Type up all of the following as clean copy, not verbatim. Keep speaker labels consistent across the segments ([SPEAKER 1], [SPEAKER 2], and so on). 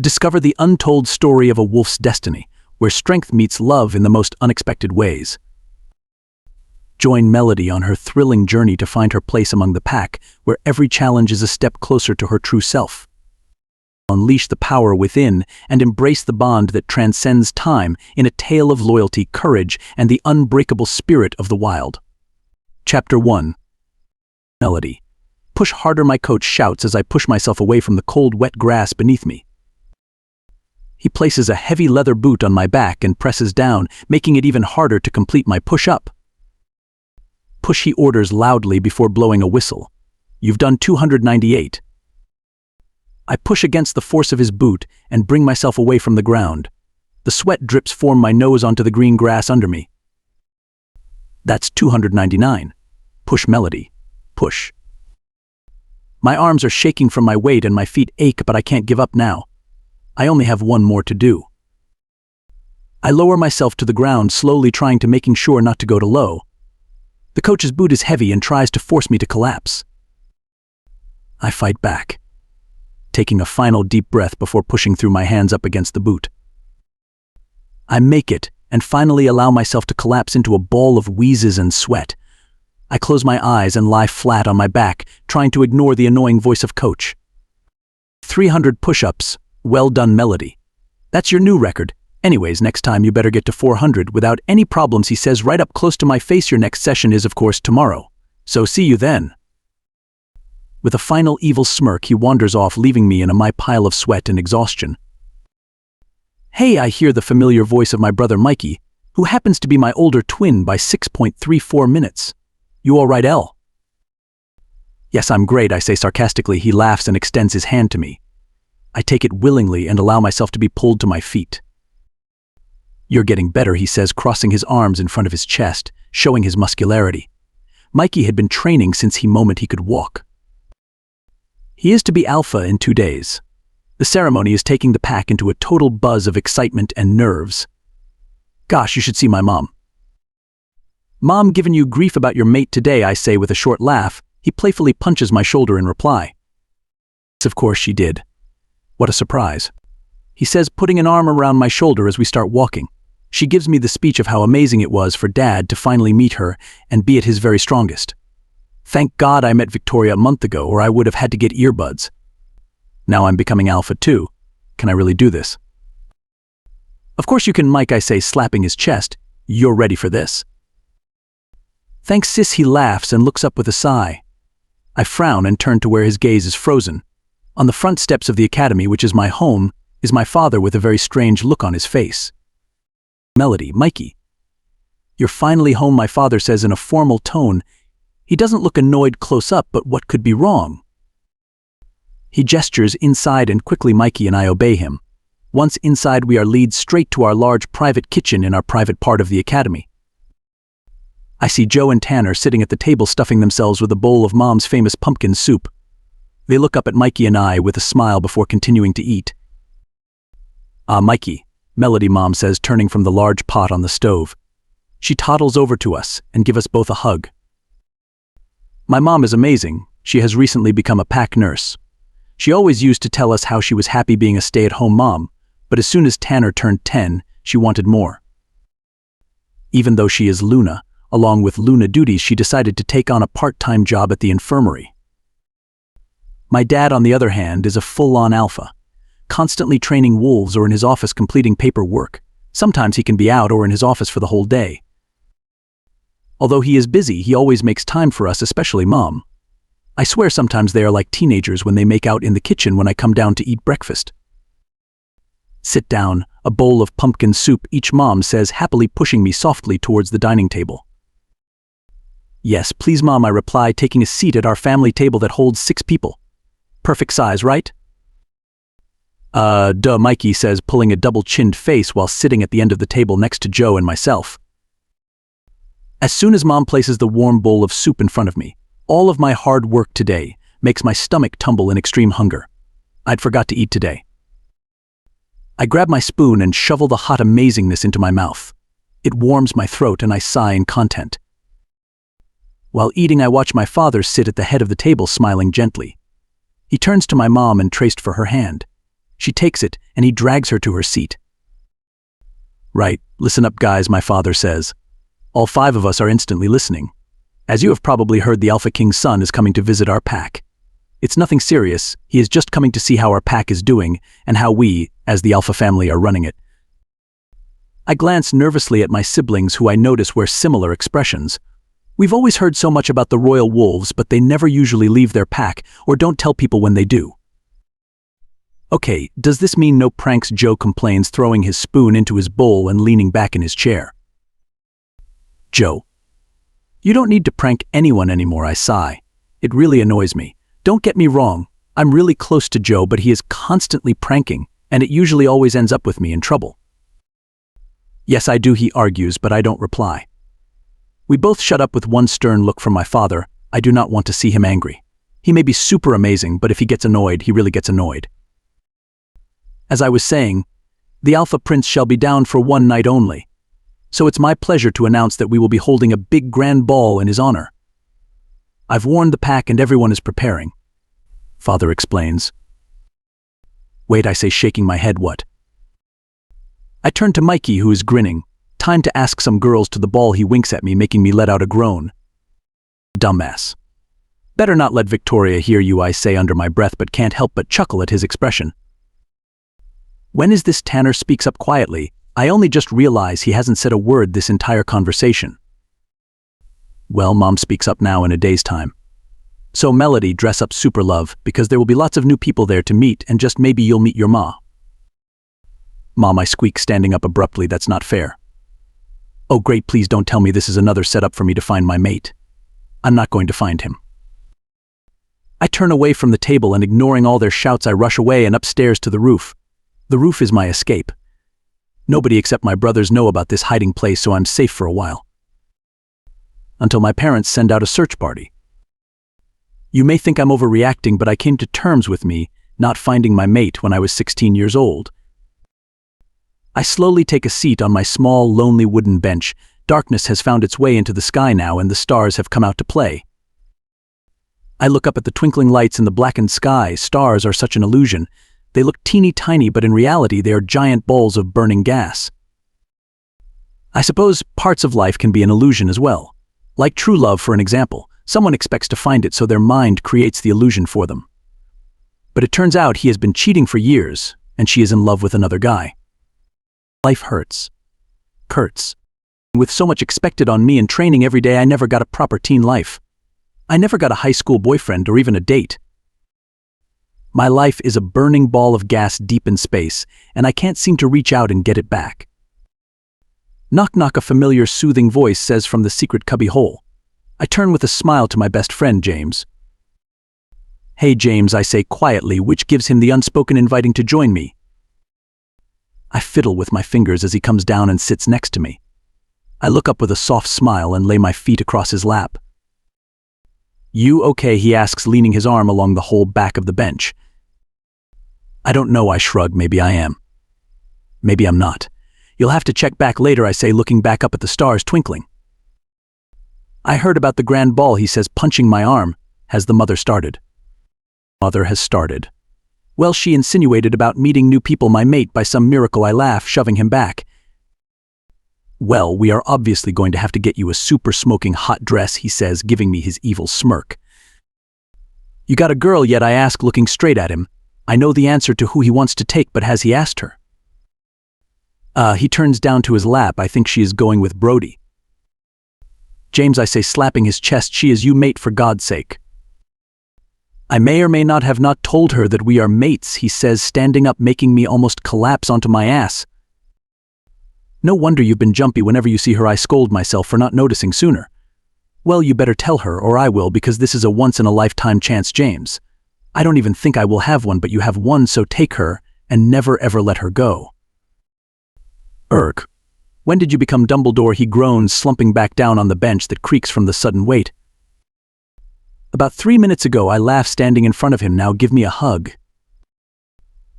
[SPEAKER 1] Discover the untold story of a wolf's destiny, where strength meets love in the most unexpected ways. Join Melody on her thrilling journey to find her place among the pack, where every challenge is a step closer to her true self. Unleash the power within and embrace the bond that transcends time in a tale of loyalty, courage, and the unbreakable spirit of the wild. Chapter 1. Melody. Push harder, my coach shouts as I push myself away from the cold, wet grass beneath me. He places a heavy leather boot on my back and presses down, making it even harder to complete my push-up. Push, he orders loudly before blowing a whistle. You've done 298. I push against the force of his boot and bring myself away from the ground. The sweat drips from my nose onto the green grass under me. That's 299. Push, Melody. Push. My arms are shaking from my weight and my feet ache, but I can't give up now. I only have one more to do. I lower myself to the ground, slowly trying to making sure not to go too low. The coach's boot is heavy and tries to force me to collapse. I fight back, taking a final deep breath before pushing through my hands up against the boot. I make it and finally allow myself to collapse into a ball of wheezes and sweat. I close my eyes and lie flat on my back, trying to ignore the annoying voice of Coach. 300 push-ups. Well done, Melody. That's your new record. Anyways, next time you better get to 400 without any problems, he says right up close to my face. Your next session is, of course, tomorrow. So see you then. With a final evil smirk, he wanders off, leaving me in my pile of sweat and exhaustion. Hey, I hear the familiar voice of my brother Mikey, who happens to be my older twin by 6.34 minutes. You all right, El? Yes, I'm great, I say sarcastically. He laughs and extends his hand to me. I take it willingly and allow myself to be pulled to my feet. You're getting better, he says, crossing his arms in front of his chest, showing his muscularity. Mikey had been training since the moment he could walk. He is to be alpha in 2 days. The ceremony is taking the pack into a total buzz of excitement and nerves. Gosh, you should see my mom. Mom giving you grief about your mate today, I say with a short laugh. He playfully punches my shoulder in reply. Of course she did. What a surprise. He says, putting an arm around my shoulder as we start walking. She gives me the speech of how amazing it was for Dad to finally meet her and be at his very strongest. Thank God I met Victoria a month ago, or I would have had to get earbuds. Now I'm becoming alpha too. Can I really do this? Of course you can, Mike, I say, slapping his chest. You're ready for this. Thanks, sis, he laughs and looks up with a sigh. I frown and turn to where his gaze is frozen. On the front steps of the academy, which is my home, is my father with a very strange look on his face. Melody, Mikey. You're finally home, my father says in a formal tone. He doesn't look annoyed close up, but what could be wrong? He gestures inside and quickly Mikey and I obey him. Once inside, we are led straight to our large private kitchen in our private part of the academy. I see Joe and Tanner sitting at the table stuffing themselves with a bowl of Mom's famous pumpkin soup. They look up at Mikey and I with a smile before continuing to eat. Ah, Mikey, Melody, Mom says, turning from the large pot on the stove. She toddles over to us and gives us both a hug. My mom is amazing. She has recently become a pack nurse. She always used to tell us how she was happy being a stay-at-home mom, but as soon as Tanner turned 10, she wanted more. Even though she is Luna, along with Luna duties, she decided to take on a part-time job at the infirmary. My dad, on the other hand, is a full-on alpha, constantly training wolves or in his office completing paperwork. Sometimes he can be out or in his office for the whole day. Although he is busy, he always makes time for us, especially Mom. I swear sometimes they are like teenagers when they make out in the kitchen when I come down to eat breakfast. Sit down, a bowl of pumpkin soup each, Mom says, happily pushing me softly towards the dining table. Yes, please, Mom, I reply, taking a seat at our family table that holds 6 people. Perfect size, right? Duh, Mikey says, pulling a double-chinned face while sitting at the end of the table next to Joe and myself. As soon as Mom places the warm bowl of soup in front of me, all of my hard work today makes my stomach tumble in extreme hunger. I'd forgot to eat today. I grab my spoon and shovel the hot amazingness into my mouth. It warms my throat and I sigh in content. While eating, I watch my father sit at the head of the table, smiling gently. He turns to my mom and traced for her hand. She takes it, and he drags her to her seat. Right, listen up guys, my father says. All 5 of us are instantly listening. As you have probably heard, the Alpha King's son is coming to visit our pack. It's nothing serious, he is just coming to see how our pack is doing, and how we, as the Alpha family, are running it. I glance nervously at my siblings, who I notice wear similar expressions. We've always heard so much about the royal wolves, but they never usually leave their pack, or don't tell people when they do. Okay, does this mean no pranks? Joe complains, throwing his spoon into his bowl and leaning back in his chair. Joe. You don't need to prank anyone anymore, I sigh. It really annoys me. Don't get me wrong, I'm really close to Joe, but he is constantly pranking, and it usually always ends up with me in trouble. Yes, I do, he argues, but I don't reply. We both shut up with one stern look from my father. I do not want to see him angry. He may be super amazing, but if he gets annoyed, he really gets annoyed. As I was saying, the Alpha Prince shall be down for one night only. So it's my pleasure to announce that we will be holding a big grand ball in his honor. I've warned the pack and everyone is preparing, Father explains. Wait, I say, shaking my head, what? I turn to Mikey, who is grinning. Time to ask some girls to the ball. He winks at me, making me let out a groan. Dumbass. Better not let Victoria hear you, I say under my breath, but can't help but chuckle at his expression. When is this? Tanner speaks up quietly. I only just realize he hasn't said a word this entire conversation. Well, Mom speaks up now, in a day's time. So Melody, dress up super love, because there will be lots of new people there to meet, and just maybe you'll meet your ma. Mom, I squeak, standing up abruptly. That's not fair. Oh great, please don't tell me this is another setup for me to find my mate. I'm not going to find him. I turn away from the table, and ignoring all their shouts, I rush away and upstairs to the roof. The roof is my escape. Nobody except my brothers know about this hiding place, so I'm safe for a while. Until my parents send out a search party. You may think I'm overreacting, but I came to terms with me not finding my mate when I was 16 years old. I slowly take a seat on my small, lonely wooden bench. Darkness has found its way into the sky now, and the stars have come out to play. I look up at the twinkling lights in the blackened sky. Stars are such an illusion. They look teeny tiny, but in reality they are giant balls of burning gas. I suppose parts of life can be an illusion as well. Like true love, for an example. Someone expects to find it, so their mind creates the illusion for them. But it turns out he has been cheating for years, and she is in love with another guy. Life hurts. Hurts. With so much expected on me and training every day, I never got a proper teen life. I never got a high school boyfriend or even a date. My life is a burning ball of gas deep in space, and I can't seem to reach out and get it back. Knock knock, a familiar soothing voice says from the secret cubby hole. I turn with a smile to my best friend, James. Hey James, I say quietly, which gives him the unspoken inviting to join me. I fiddle with my fingers as he comes down and sits next to me. I look up with a soft smile and lay my feet across his lap. You okay? He asks, leaning his arm along the whole back of the bench. I don't know, I shrug. Maybe I am. Maybe I'm not. You'll have to check back later, I say, looking back up at the stars twinkling. I heard about the grand ball, he says, punching my arm. Has the mother started? Mother has started. Well, she insinuated about meeting new people, my mate, by some miracle. I laugh, shoving him back. Well, we are obviously going to have to get you a super smoking hot dress, he says, giving me his evil smirk. You got a girl yet? I ask, looking straight at him. I know the answer to who he wants to take, but has he asked her? He turns down to his lap. I think she is going with Brody. James, I say, slapping his chest, she is you, mate, for God's sake. I may or may not have not told her that we are mates, he says, standing up, making me almost collapse onto my ass. No wonder you've been jumpy whenever you see her. I scold myself for not noticing sooner. Well, you better tell her, or I will, because this is a once-in-a-lifetime chance, James. I don't even think I will have one, but you have one, so take her, and never ever let her go. Erg. When did you become Dumbledore? He groans, slumping back down on the bench that creaks from the sudden weight. About 3 minutes ago, I laugh, standing in front of him. Now give me a hug.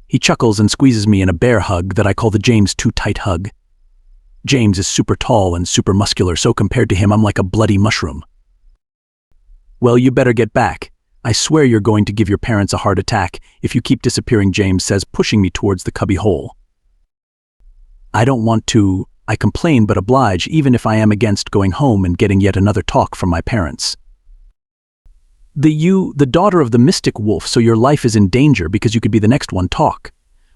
[SPEAKER 1] He chuckles and squeezes me in a bear hug that I call the James Too Tight hug. James is super tall and super muscular, so compared to him, I'm like a bloody mushroom. Well, you better get back. I swear you're going to give your parents a heart attack if you keep disappearing, James says, pushing me towards the cubby hole. I don't want to, I complain but oblige, even if I am against going home and getting yet another talk from my parents. The daughter of the mystic wolf, so your life is in danger because you could be the next one talk.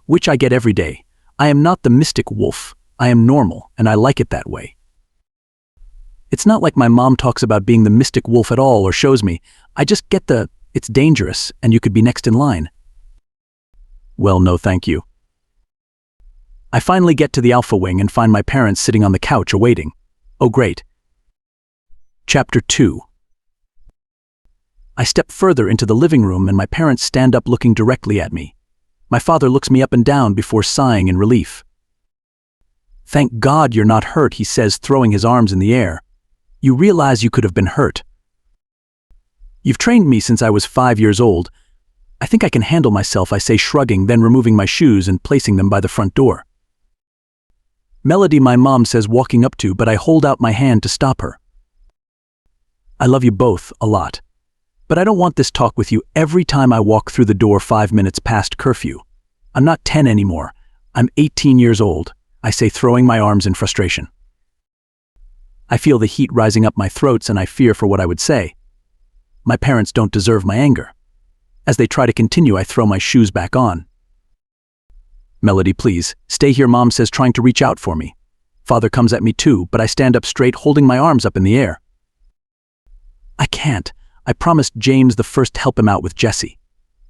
[SPEAKER 1] Which I get every day. I am not the mystic wolf. I am normal, and I like it that way. It's not like my mom talks about being the mystic wolf at all or shows me. I just get it's dangerous and you could be next in line. Well, no thank you. I finally get to the alpha wing and find my parents sitting on the couch awaiting. Oh great. Chapter 2. I step further into the living room and my parents stand up looking directly at me. My father looks me up and down before sighing in relief. Thank God you're not hurt, he says, throwing his arms in the air. You realize you could have been hurt. You've trained me since I was 5 years old. I think I can handle myself, I say, shrugging, then removing my shoes and placing them by the front door. Melody, my mom says, walking up to, but I hold out my hand to stop her. I love you both a lot. But I don't want this talk with you every time I walk through the door 5 minutes past curfew. I'm not 10 anymore. I'm 18 years old, I say, throwing my arms in frustration. I feel the heat rising up my throats and I fear for what I would say. My parents don't deserve my anger. As they try to continue, I throw my shoes back on. Melody, please, stay here, Mom says, trying to reach out for me. Father comes at me too, but I stand up straight, holding my arms up in the air. I can't. I promised James the first to help him out with Jesse.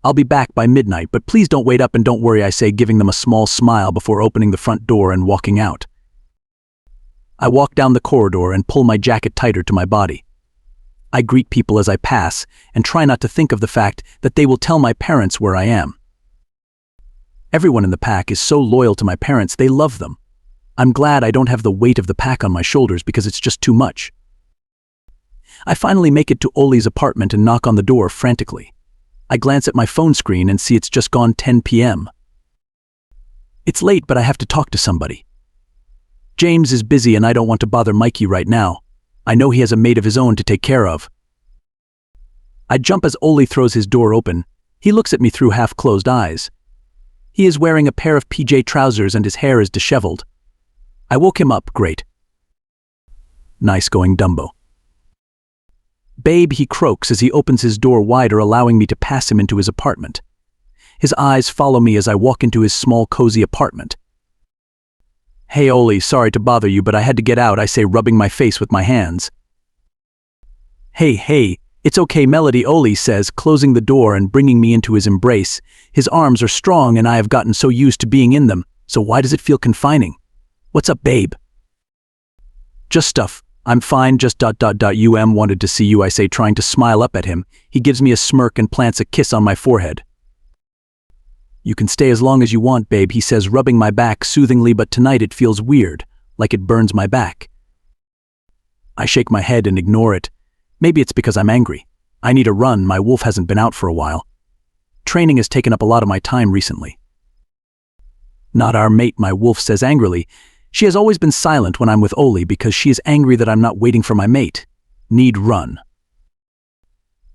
[SPEAKER 1] I'll be back by midnight, but please don't wait up and don't worry, I say, giving them a small smile before opening the front door and walking out. I walk down the corridor and pull my jacket tighter to my body. I greet people as I pass and try not to think of the fact that they will tell my parents where I am. Everyone in the pack is so loyal to my parents, they love them. I'm glad I don't have the weight of the pack on my shoulders because it's just too much. I finally make it to Oli's apartment and knock on the door frantically. I glance at my phone screen and see it's just gone 10 p.m. It's late, but I have to talk to somebody. James is busy and I don't want to bother Mikey right now. I know he has a maid of his own to take care of. I jump as Oli throws his door open. He looks at me through half-closed eyes. He is wearing a pair of PJ trousers and his hair is disheveled. I woke him up, great. Nice going, Dumbo. Babe, he croaks as he opens his door wider, allowing me to pass him into his apartment. His eyes follow me as I walk into his small, cozy apartment. Hey, Oli, sorry to bother you, but I had to get out, I say, rubbing my face with my hands. Hey, it's okay, Melody, Oli says, closing the door and bringing me into his embrace. His arms are strong and I have gotten so used to being in them, so why does it feel confining? What's up, babe? Just stuff. I'm fine, just ... wanted to see you, I say, trying to smile up at him. He gives me a smirk and plants a kiss on my forehead. You can stay as long as you want, babe, he says, rubbing my back soothingly, but tonight it feels weird, like it burns my back. I shake my head and ignore it. Maybe it's because I'm angry. I need a run, my wolf hasn't been out for a while. Training has taken up a lot of my time recently. Not our mate, my wolf says angrily. She has always been silent when I'm with Oli because she is angry that I'm not waiting for my mate. Need run.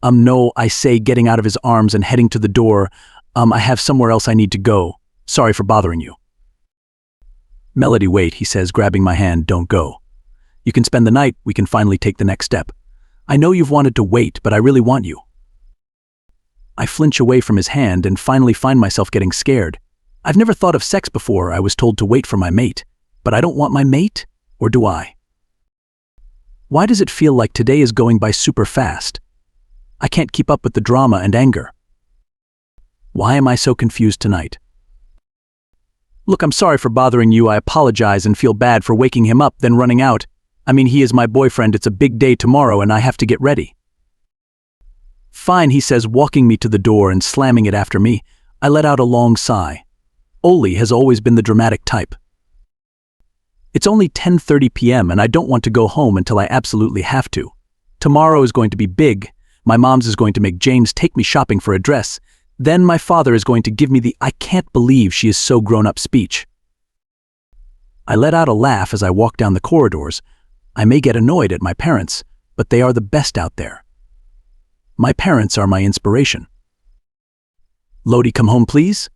[SPEAKER 1] No, I say, getting out of his arms and heading to the door. I have somewhere else I need to go. Sorry for bothering you. Melody, wait, he says, grabbing my hand, don't go. You can spend the night, we can finally take the next step. I know you've wanted to wait, but I really want you. I flinch away from his hand and finally find myself getting scared. I've never thought of sex before. I was told to wait for my mate. But I don't want my mate, or do I? Why does it feel like today is going by super fast? I can't keep up with the drama and anger. Why am I so confused tonight? Look, I'm sorry for bothering you. I apologize and feel bad for waking him up, then running out. I mean, he is my boyfriend. It's a big day tomorrow and I have to get ready. Fine, he says, walking me to the door and slamming it after me. I let out a long sigh. Oli has always been the dramatic type. It's only 10:30 p.m. and I don't want to go home until I absolutely have to. Tomorrow is going to be big. My mom's is going to make James take me shopping for a dress. Then my father is going to give me the "I can't believe she is so grown up" speech. I let out a laugh as I walk down the corridors. I may get annoyed at my parents, but they are the best out there. My parents are my inspiration. Lodi, come home, please?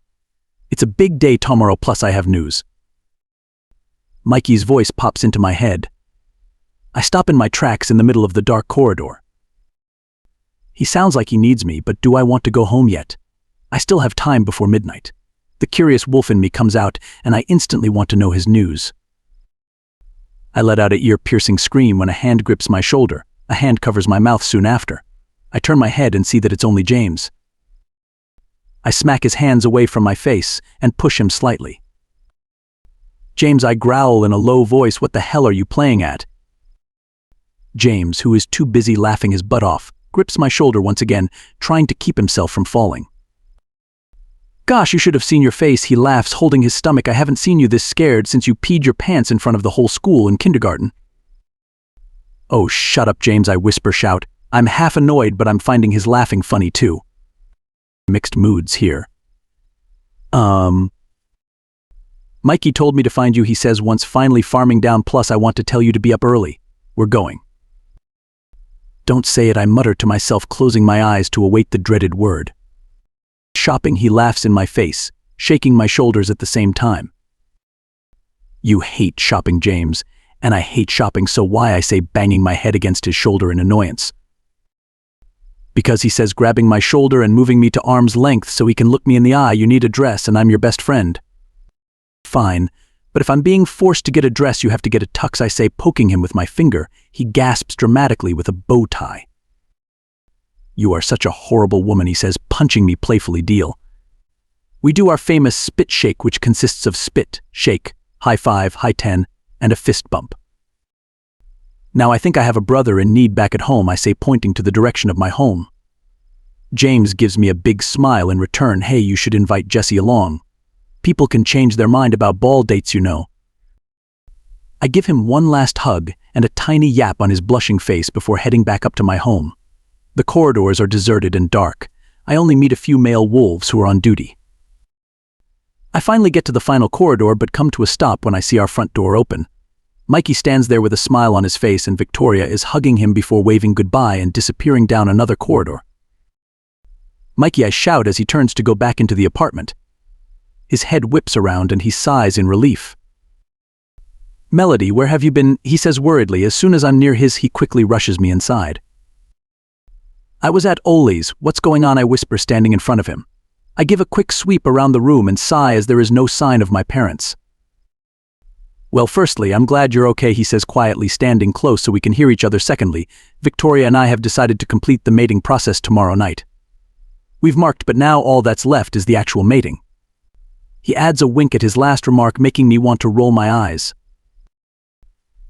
[SPEAKER 1] It's a big day tomorrow, plus I have news. Mikey's voice pops into my head. I stop in my tracks in the middle of the dark corridor. He sounds like he needs me, but do I want to go home yet? I still have time before midnight. The curious wolf in me comes out, and I instantly want to know his news. I let out an ear-piercing scream when a hand grips my shoulder. A hand covers my mouth soon after. I turn my head and see that it's only James. I smack his hands away from my face and push him slightly. James, I growl in a low voice, what the hell are you playing at? James, who is too busy laughing his butt off, grips my shoulder once again, trying to keep himself from falling. Gosh, you should have seen your face, he laughs, holding his stomach. I haven't seen you this scared since you peed your pants in front of the whole school in kindergarten. Oh, shut up, James, I whisper shout. I'm half annoyed, but I'm finding his laughing funny too. Mixed moods here. Mikey told me to find you, he says, once finally farming down, plus I want to tell you to be up early. We're going. Don't say it, I mutter to myself, closing my eyes to await the dreaded word. Shopping, he laughs in my face, shaking my shoulders at the same time. You hate shopping, James, and I hate shopping, so why, I say, banging my head against his shoulder in annoyance. Because, he says, grabbing my shoulder and moving me to arm's length so he can look me in the eye. You need a dress and I'm your best friend. Fine, but if I'm being forced to get a dress, you have to get a tux, I say, poking him with my finger. He gasps dramatically with a bow tie. You are such a horrible woman, he says, punching me playfully. Deal. We do our famous spit shake, which consists of spit, shake, high five, high 10, and a fist bump. Now I think I have a brother in need back at home, I say, pointing to the direction of my home. James gives me a big smile in return. Hey, you should invite Jesse along. People can change their mind about ball dates, you know. I give him one last hug and a tiny yap on his blushing face before heading back up to my home. The corridors are deserted and dark. I only meet a few male wolves who are on duty. I finally get to the final corridor but come to a stop when I see our front door open. Mikey stands there with a smile on his face and Victoria is hugging him before waving goodbye and disappearing down another corridor. Mikey, I shout as he turns to go back into the apartment. His head whips around and he sighs in relief. Melody, where have you been? He says worriedly. As soon as I'm near his, he quickly rushes me inside. I was at Ollie's. What's going on? I whisper, standing in front of him. I give a quick sweep around the room and sigh as there is no sign of my parents. Well, firstly, I'm glad you're okay, he says quietly, standing close so we can hear each other. Secondly, Victoria and I have decided to complete the mating process tomorrow night. We've marked, but now all that's left is the actual mating. He adds a wink at his last remark, making me want to roll my eyes.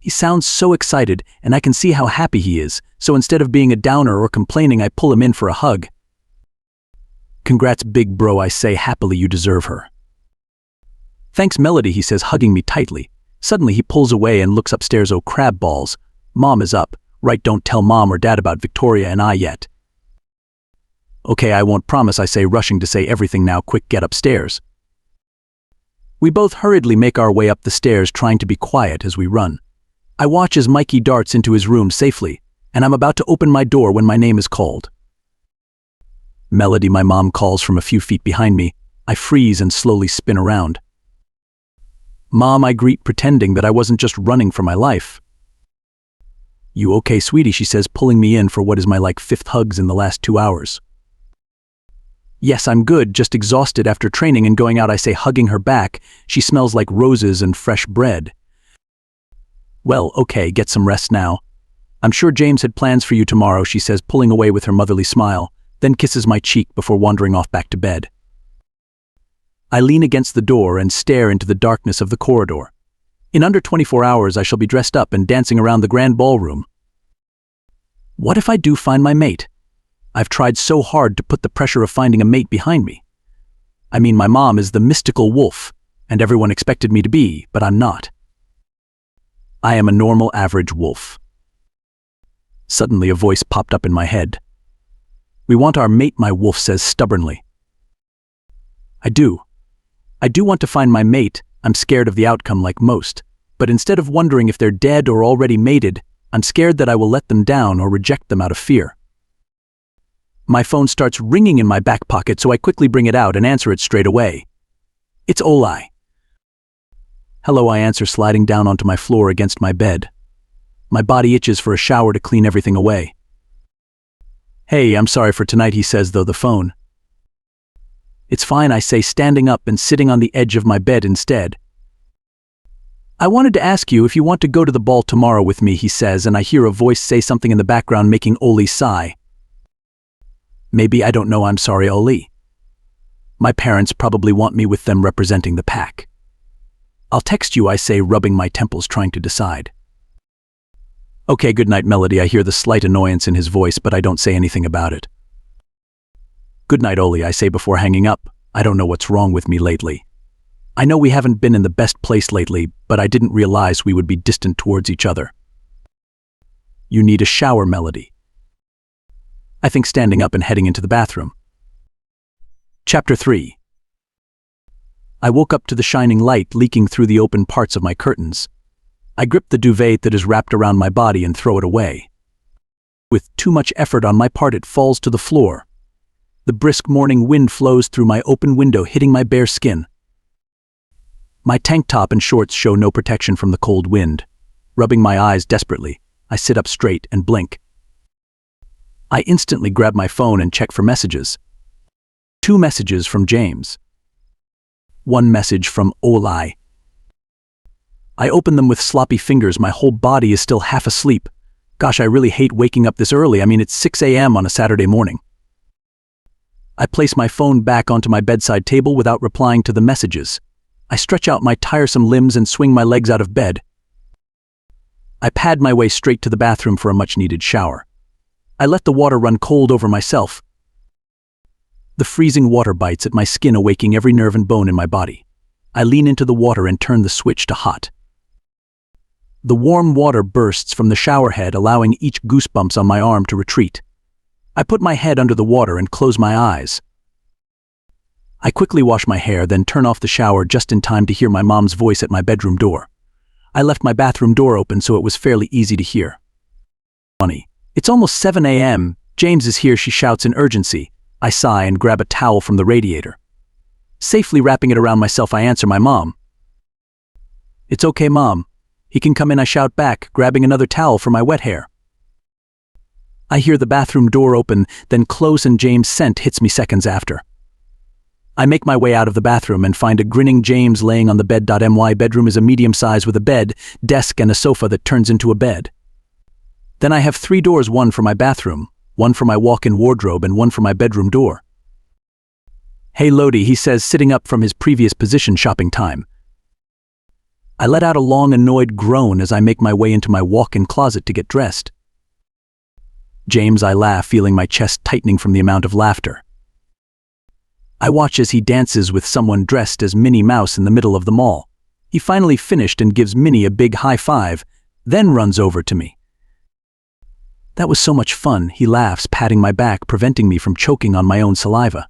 [SPEAKER 1] He sounds so excited, and I can see how happy he is, so instead of being a downer or complaining, I pull him in for a hug. Congrats, big bro, I say happily, you deserve her. Thanks, Melody, he says, hugging me tightly. Suddenly he pulls away and looks upstairs. Oh, crab balls. Mom is up, right? Don't tell Mom or Dad about Victoria and I yet. Okay, I won't promise, I say, rushing to say everything now. Quick, get upstairs. We both hurriedly make our way up the stairs, trying to be quiet as we run. I watch as Mikey darts into his room safely, and I'm about to open my door when my name is called. Melody, my mom calls from a few feet behind me. I freeze and slowly spin around. Mom, I greet, pretending that I wasn't just running for my life. You okay, sweetie, she says, pulling me in for what is my fifth hugs in the last 2 hours. Yes, I'm good, just exhausted after training and going out, I say, hugging her back. She smells like roses and fresh bread. Well, okay, get some rest now. I'm sure James had plans for you tomorrow, she says, pulling away with her motherly smile, then kisses my cheek before wandering off back to bed. I lean against the door and stare into the darkness of the corridor. In under 24 hours, I shall be dressed up and dancing around the grand ballroom. What if I do find my mate? I've tried so hard to put the pressure of finding a mate behind me. I mean, my mom is the mystical wolf, and everyone expected me to be, but I'm not. I am a normal, average wolf. Suddenly, a voice popped up in my head. We want our mate, my wolf says stubbornly. I do want to find my mate. I'm scared of the outcome like most, but instead of wondering if they're dead or already mated, I'm scared that I will let them down or reject them out of fear. My phone starts ringing in my back pocket, so I quickly bring it out and answer it straight away. It's Oli. Hello, I answer, sliding down onto my floor against my bed. My body itches for a shower to clean everything away. Hey, I'm sorry for tonight, he says, though the phone. It's fine, I say, standing up and sitting on the edge of my bed instead. I wanted to ask you if you want to go to the ball tomorrow with me, he says, and I hear a voice say something in the background, making Oli sigh. Maybe, I don't know, I'm sorry, Oli. My parents probably want me with them representing the pack. I'll text you, I say, rubbing my temples, trying to decide. Okay, good night, Melody. I hear the slight annoyance in his voice, but I don't say anything about it. Good night, Oli, I say before hanging up. I don't know what's wrong with me lately. I know we haven't been in the best place lately, but I didn't realize we would be distant towards each other. You need a shower, Melody. I think, standing up and heading into the bathroom. Chapter 3. I woke up to the shining light leaking through the open parts of my curtains. I grip the duvet that is wrapped around my body and throw it away. With too much effort on my part, it falls to the floor. The brisk morning wind flows through my open window, hitting my bare skin. My tank top and shorts show no protection from the cold wind. Rubbing my eyes desperately, I sit up straight and blink. I instantly grab my phone and check for messages. 2 messages from James. 1 message from Oli. I open them with sloppy fingers. My whole body is still half asleep. Gosh, I really hate waking up this early. It's 6 a.m. on a Saturday morning. I place my phone back onto my bedside table without replying to the messages. I stretch out my tiresome limbs and swing my legs out of bed. I pad my way straight to the bathroom for a much-needed shower. I let the water run cold over myself. The freezing water bites at my skin, awaking every nerve and bone in my body. I lean into the water and turn the switch to hot. The warm water bursts from the shower head, allowing each goosebumps on my arm to retreat. I put my head under the water and close my eyes. I quickly wash my hair, then turn off the shower just in time to hear my mom's voice at my bedroom door. I left my bathroom door open, so it was fairly easy to hear. Funny. It's almost 7 a.m. James is here, she shouts in urgency. I sigh and grab a towel from the radiator. Safely wrapping it around myself, I answer my mom. It's okay, Mom. He can come in, I shout back, grabbing another towel for my wet hair. I hear the bathroom door open, then close, and James' scent hits me seconds after. I make my way out of the bathroom and find a grinning James laying on the bed. My bedroom is a medium size with a bed, desk, and a sofa that turns into a bed. Then I have 3 doors, one for my bathroom, one for my walk-in wardrobe, and one for my bedroom door. Hey Lodi, he says, sitting up from his previous position. Shopping time. I let out a long, annoyed groan as I make my way into my walk-in closet to get dressed. James, I laugh, feeling my chest tightening from the amount of laughter. I watch as he dances with someone dressed as Minnie Mouse in the middle of the mall. He finally finished and gives Minnie a big high five, then runs over to me. That was so much fun, he laughs, patting my back, preventing me from choking on my own saliva.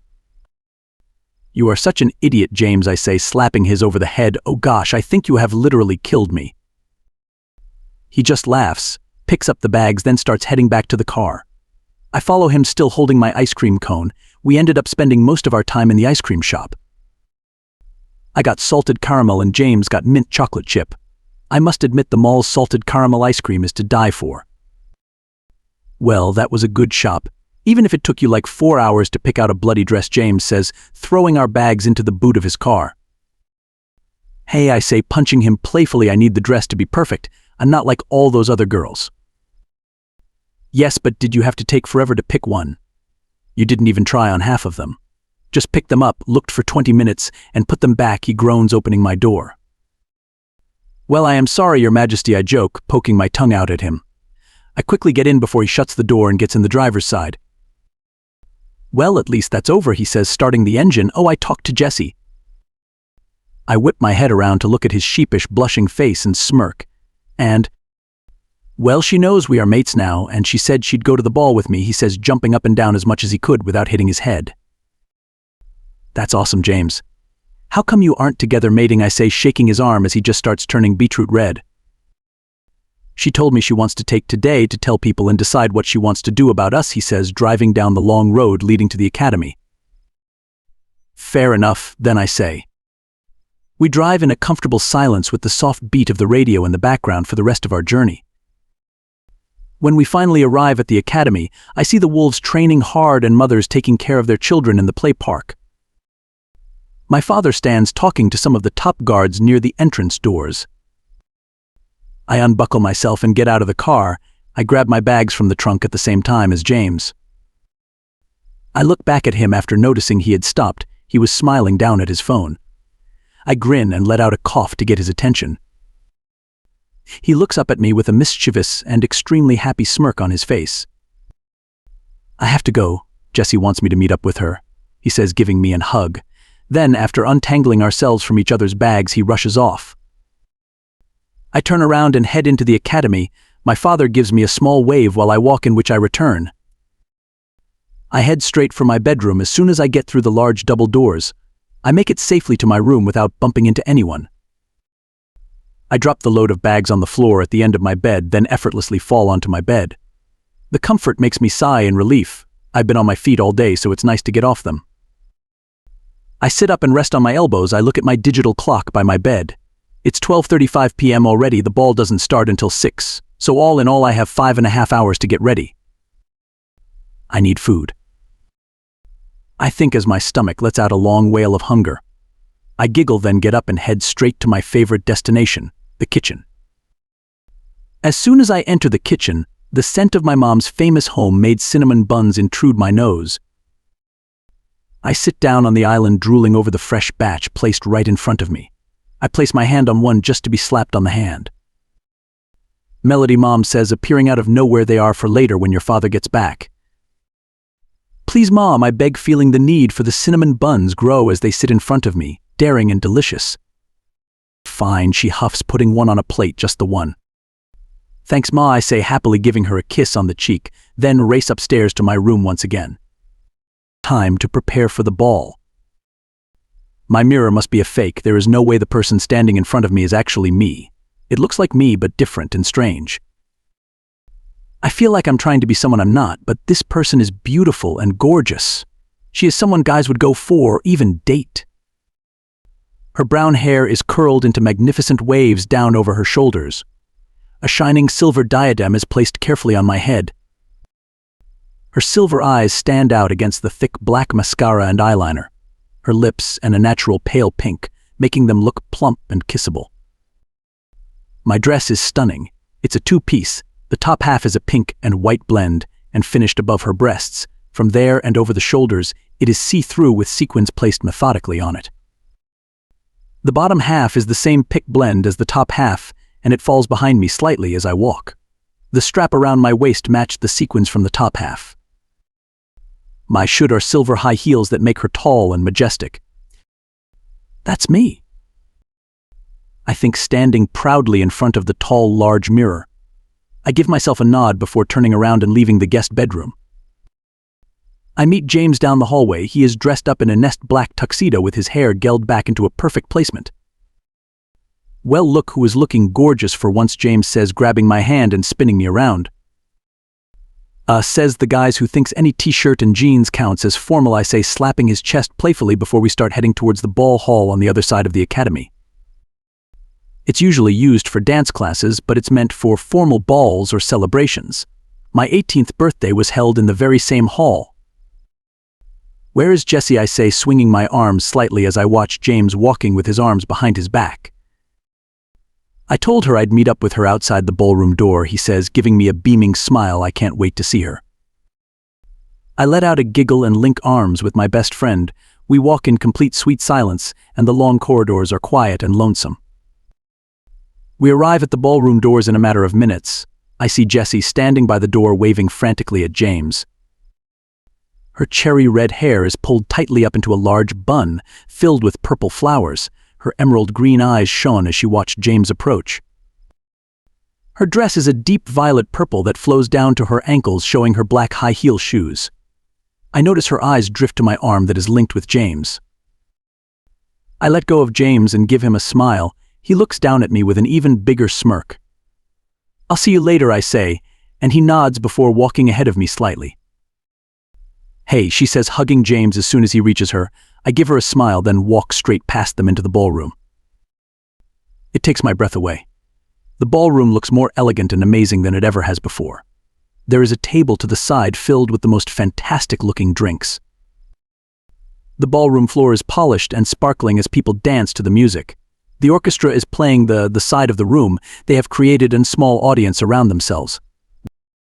[SPEAKER 1] You are such an idiot, James, I say, slapping his over the head. Oh gosh, I think you have literally killed me. He just laughs, picks up the bags, then starts heading back to the car. I follow him, still holding my ice cream cone. We ended up spending most of our time in the ice cream shop. I got salted caramel and James got mint chocolate chip. I must admit, the mall's salted caramel ice cream is to die for. Well, that was a good shop, even if it took you like 4 hours to pick out a bloody dress, James says, throwing our bags into the boot of his car. Hey, I say, punching him playfully, I need the dress to be perfect. I'm not like all those other girls. Yes, but did you have to take forever to pick one? You didn't even try on half of them. Just picked them up, looked for 20 minutes, and put them back, he groans, opening my door. Well, I am sorry, Your Majesty, I joke, poking my tongue out at him. I quickly get in before he shuts the door and gets in the driver's side. Well, at least that's over, he says, starting the engine. Oh, I talked to Jessie. I whip my head around to look at his sheepish, blushing face and smirk. And, well, she knows we are mates now, and she said she'd go to the ball with me, he says, jumping up and down as much as he could without hitting his head. That's awesome, James. How come you aren't together mating, I say, shaking his arm as he just starts turning beetroot red. She told me she wants to take today to tell people and decide what she wants to do about us, he says, driving down the long road leading to the academy. Fair enough, then I say. We drive in a comfortable silence with the soft beat of the radio in the background for the rest of our journey. When we finally arrive at the academy, I see the wolves training hard and mothers taking care of their children in the play park. My father stands talking to some of the top guards near the entrance doors. I unbuckle myself and get out of the car. I grab my bags from the trunk at the same time as James. I look back at him after noticing he had stopped. He was smiling down at his phone. I grin and let out a cough to get his attention. He looks up at me with a mischievous and extremely happy smirk on his face. I have to go. Jessie wants me to meet up with her, he says, giving me a hug. Then, after untangling ourselves from each other's bags, he rushes off. I turn around and head into the academy. My father gives me a small wave while I walk, in which I return. I head straight for my bedroom as soon as I get through the large double doors. I make it safely to my room without bumping into anyone. I drop the load of bags on the floor at the end of my bed, then effortlessly fall onto my bed. The comfort makes me sigh in relief. I've been on my feet all day, so it's nice to get off them. I sit up and rest on my elbows. I look at my digital clock by my bed. It's 12:35 p.m. already. The ball doesn't start until 6, so all in all I have 5.5 hours to get ready. I need food. I think as my stomach lets out a long wail of hunger. I giggle, then get up and head straight to my favorite destination, the kitchen. As soon as I enter the kitchen, the scent of my mom's famous homemade cinnamon buns intrude my nose. I sit down on the island, drooling over the fresh batch placed right in front of me. I place my hand on one just to be slapped on the hand. Melody, Mom says, appearing out of nowhere, they are for later when your father gets back. Please, Mom, I beg, feeling the need for the cinnamon buns grow as they sit in front of me, daring and delicious. Fine, she huffs, putting one on a plate, just the one. Thanks, Ma, I say, happily, giving her a kiss on the cheek, then race upstairs to my room once again. Time to prepare for the ball. My mirror must be a fake. There is no way the person standing in front of me is actually me. It looks like me, but different and strange. I feel like I'm trying to be someone I'm not, but this person is beautiful and gorgeous. She is someone guys would go for or even date. Her brown hair is curled into magnificent waves down over her shoulders. A shining silver diadem is placed carefully on my head. Her silver eyes stand out against the thick black mascara and eyeliner, her lips and a natural pale pink, making them look plump and kissable. My dress is stunning. It's a two-piece. The top half is a pink and white blend and finished above her breasts. From there and over the shoulders, it is see-through with sequins placed methodically on it. The bottom half is the same pick blend as the top half, and it falls behind me slightly as I walk. The strap around my waist matched the sequins from the top half. My shoes are silver high heels that make her tall and majestic. That's me, I think, standing proudly in front of the tall, large mirror. I give myself a nod before turning around and leaving the guest bedroom. I meet James down the hallway. He is dressed up in a nest black tuxedo with his hair gelled back into a perfect placement. Well, look who is looking gorgeous for once, James says, grabbing my hand and spinning me around. Says the guys who thinks any t-shirt and jeans counts as formal, I say, slapping his chest playfully before we start heading towards the ball hall on the other side of the academy. It's usually used for dance classes, but it's meant for formal balls or celebrations. My 18th birthday was held in the very same hall. Where is Jessie, I say, swinging my arms slightly as I watch James walking with his arms behind his back. I told her I'd meet up with her outside the ballroom door, he says, giving me a beaming smile. I can't wait to see her. I let out a giggle and link arms with my best friend. We walk in complete sweet silence, and the long corridors are quiet and lonesome. We arrive at the ballroom doors in a matter of minutes. I see Jessie standing by the door waving frantically at James. Her cherry red hair is pulled tightly up into a large bun filled with purple flowers. Her emerald green eyes shone as she watched James approach. Her dress is a deep violet purple that flows down to her ankles, showing her black high heel shoes. I notice her eyes drift to my arm that is linked with James. I let go of James and give him a smile. He looks down at me with an even bigger smirk. I'll see you later, I say, and he nods before walking ahead of me slightly. Hey, she says, hugging James as soon as he reaches her. I give her a smile, then walk straight past them into the ballroom. It takes my breath away. The ballroom looks more elegant and amazing than it ever has before. There is a table to the side filled with the most fantastic-looking drinks. The ballroom floor is polished and sparkling as people dance to the music. The orchestra is playing the side of the room. They have created a small audience around themselves.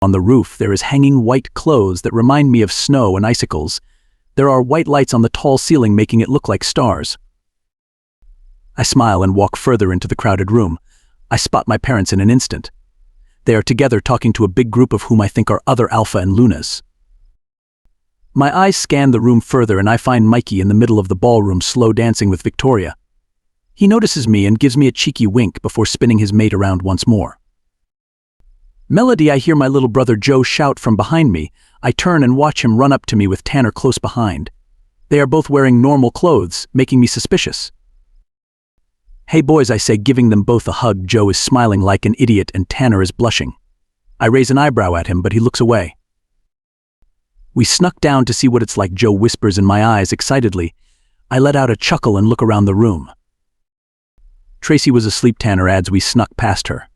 [SPEAKER 1] On the roof, there is hanging white clothes that remind me of snow and icicles. There are white lights on the tall ceiling making it look like stars. I smile and walk further into the crowded room. I spot my parents in an instant. They are together talking to a big group of whom I think are other Alpha and Lunas. My eyes scan the room further and I find Mikey in the middle of the ballroom slow dancing with Victoria. He notices me and gives me a cheeky wink before spinning his mate around once more. Melody, I hear my little brother Joe shout from behind me. I turn and watch him run up to me with Tanner close behind. They are both wearing normal clothes, making me suspicious. Hey boys, I say, giving them both a hug. Joe is smiling like an idiot and Tanner is blushing. I raise an eyebrow at him, but he looks away. We snuck down to see what it's like, Joe whispers in my eyes excitedly. I let out a chuckle and look around the room. Tracy was asleep, Tanner adds. We snuck past her.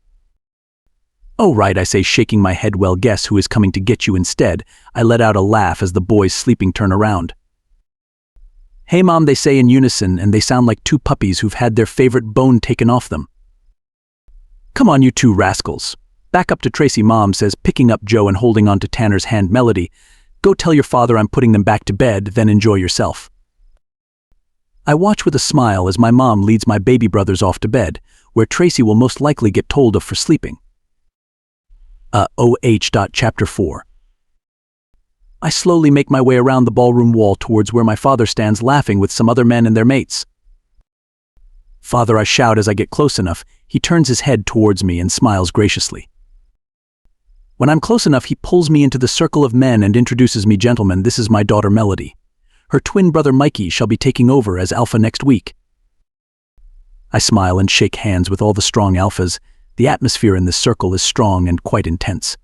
[SPEAKER 1] Oh right, I say, shaking my head. Well, guess who is coming to get you instead? I let out a laugh as the boys sleeping turn around. Hey Mom, they say in unison, and they sound like two puppies who've had their favorite bone taken off them. Come on, you two rascals. Back up to Tracy, Mom says, picking up Joe and holding on to Tanner's hand. Melody, go tell your father I'm putting them back to bed, then enjoy yourself. I watch with a smile as my mom leads my baby brothers off to bed, where Tracy will most likely get told of for sleeping. Chapter 4. I slowly make my way around the ballroom wall towards where my father stands laughing with some other men and their mates. Father, I shout as I get close enough. He turns his head towards me and smiles graciously. When I'm close enough, he pulls me into the circle of men and introduces me. Gentlemen, this is my daughter Melody. Her twin brother Mikey shall be taking over as Alpha next week. I smile and shake hands with all the strong Alphas. The atmosphere in this circle is strong and quite intense.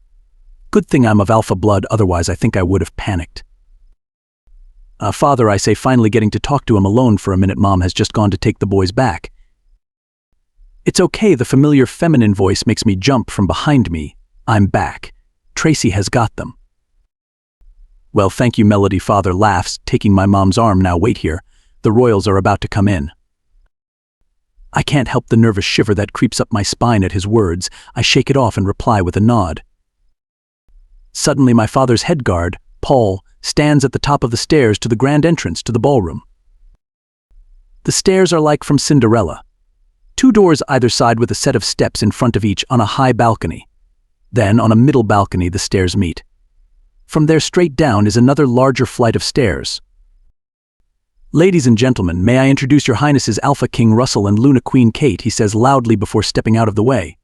[SPEAKER 1] Good thing I'm of Alpha blood, otherwise I think I would have panicked. Father, I say, finally getting to talk to him alone for a minute. Mom has just gone to take the boys back. It's okay, the familiar feminine voice makes me jump from behind me. I'm back. Tracy has got them. Well, thank you, Melody. Father laughs, taking my mom's arm. Now wait here. The royals are about to come in. I can't help the nervous shiver that creeps up my spine at his words. I shake it off and reply with a nod. Suddenly my father's head guard, Paul, stands at the top of the stairs to the grand entrance to the ballroom. The stairs are like from Cinderella. 2 doors either side with a set of steps in front of each on a high balcony. Then, on a middle balcony, the stairs meet. From there straight down is another larger flight of stairs. Ladies and gentlemen, may I introduce your highnesses Alpha King Russell and Luna Queen Kate, he says loudly before stepping out of the way.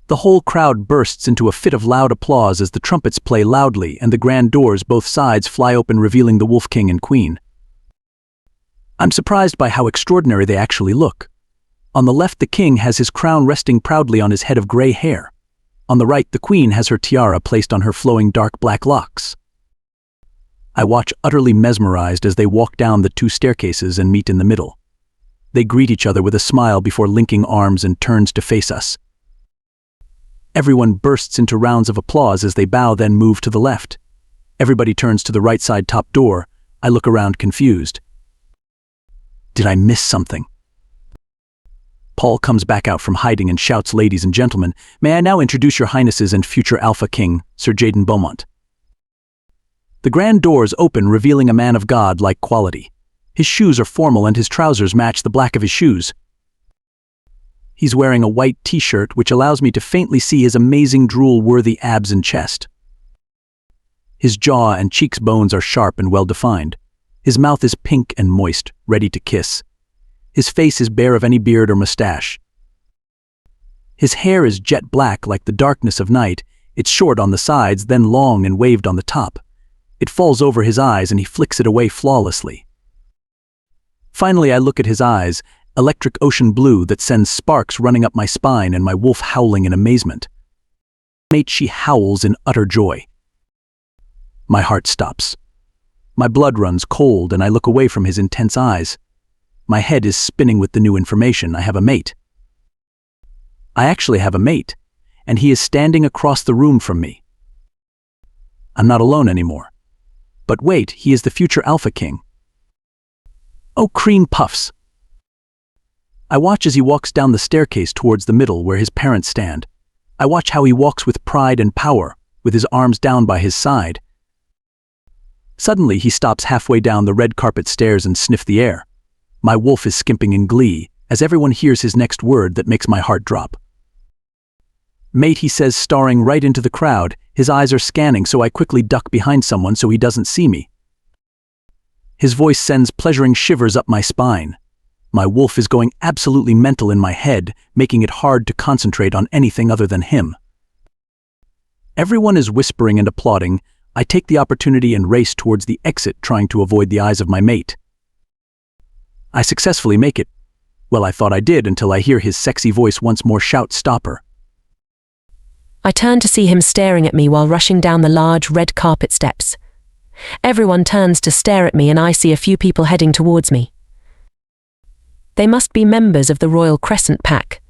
[SPEAKER 1] The whole crowd bursts into a fit of loud applause as the trumpets play loudly and the grand doors both sides fly open, revealing the Wolf King and Queen. I'm surprised by how extraordinary they actually look. On the left, the king has his crown resting proudly on his head of gray hair. On the right, the queen has her tiara placed on her flowing dark black locks. I watch utterly mesmerized as they walk down the 2 staircases and meet in the middle. They greet each other with a smile before linking arms and turns to face us. Everyone bursts into rounds of applause as they bow, then move to the left. Everybody turns to the right side top door. I look around confused. Did I miss something? Paul comes back out from hiding and shouts, ladies and gentlemen, may I now introduce your highnesses and future Alpha King, Sir Jaden Beaumont. The grand doors open, revealing a man of God-like quality. His shoes are formal and his trousers match the black of his shoes. He's wearing a white t-shirt which allows me to faintly see his amazing drool-worthy abs and chest. His jaw and cheeks bones are sharp and well-defined. His mouth is pink and moist, ready to kiss. His face is bare of any beard or mustache. His hair is jet black like the darkness of night. It's short on the sides, then long and waved on the top. It falls over his eyes and he flicks it away flawlessly. Finally, I look at his eyes, electric ocean blue that sends sparks running up my spine and my wolf howling in amazement. Mate, she howls in utter joy. My heart stops. My blood runs cold and I look away from his intense eyes. My head is spinning with the new information. I have a mate. I actually have a mate, and he is standing across the room from me. I'm not alone anymore. But wait, he is the future Alpha King. Oh, cream puffs! I watch as he walks down the staircase towards the middle where his parents stand. I watch how he walks with pride and power, with his arms down by his side. Suddenly, he stops halfway down the red carpet stairs and sniffs the air. My wolf is skimping in glee, as everyone hears his next word that makes my heart drop. Mate, he says, staring right into the crowd. His eyes are scanning, so I quickly duck behind someone so he doesn't see me. His voice sends pleasuring shivers up my spine. My wolf is going absolutely mental in my head, making it hard to concentrate on anything other than him. Everyone is whispering and applauding. I take the opportunity and race towards the exit, trying to avoid the eyes of my mate. I successfully make it. Well, I thought I did until I hear his sexy voice once more shout, "Stop her."
[SPEAKER 2] I turn to see him staring at me while rushing down the large red carpet steps. Everyone turns to stare at me and I see a few people heading towards me. They must be members of the Royal Crescent Pack.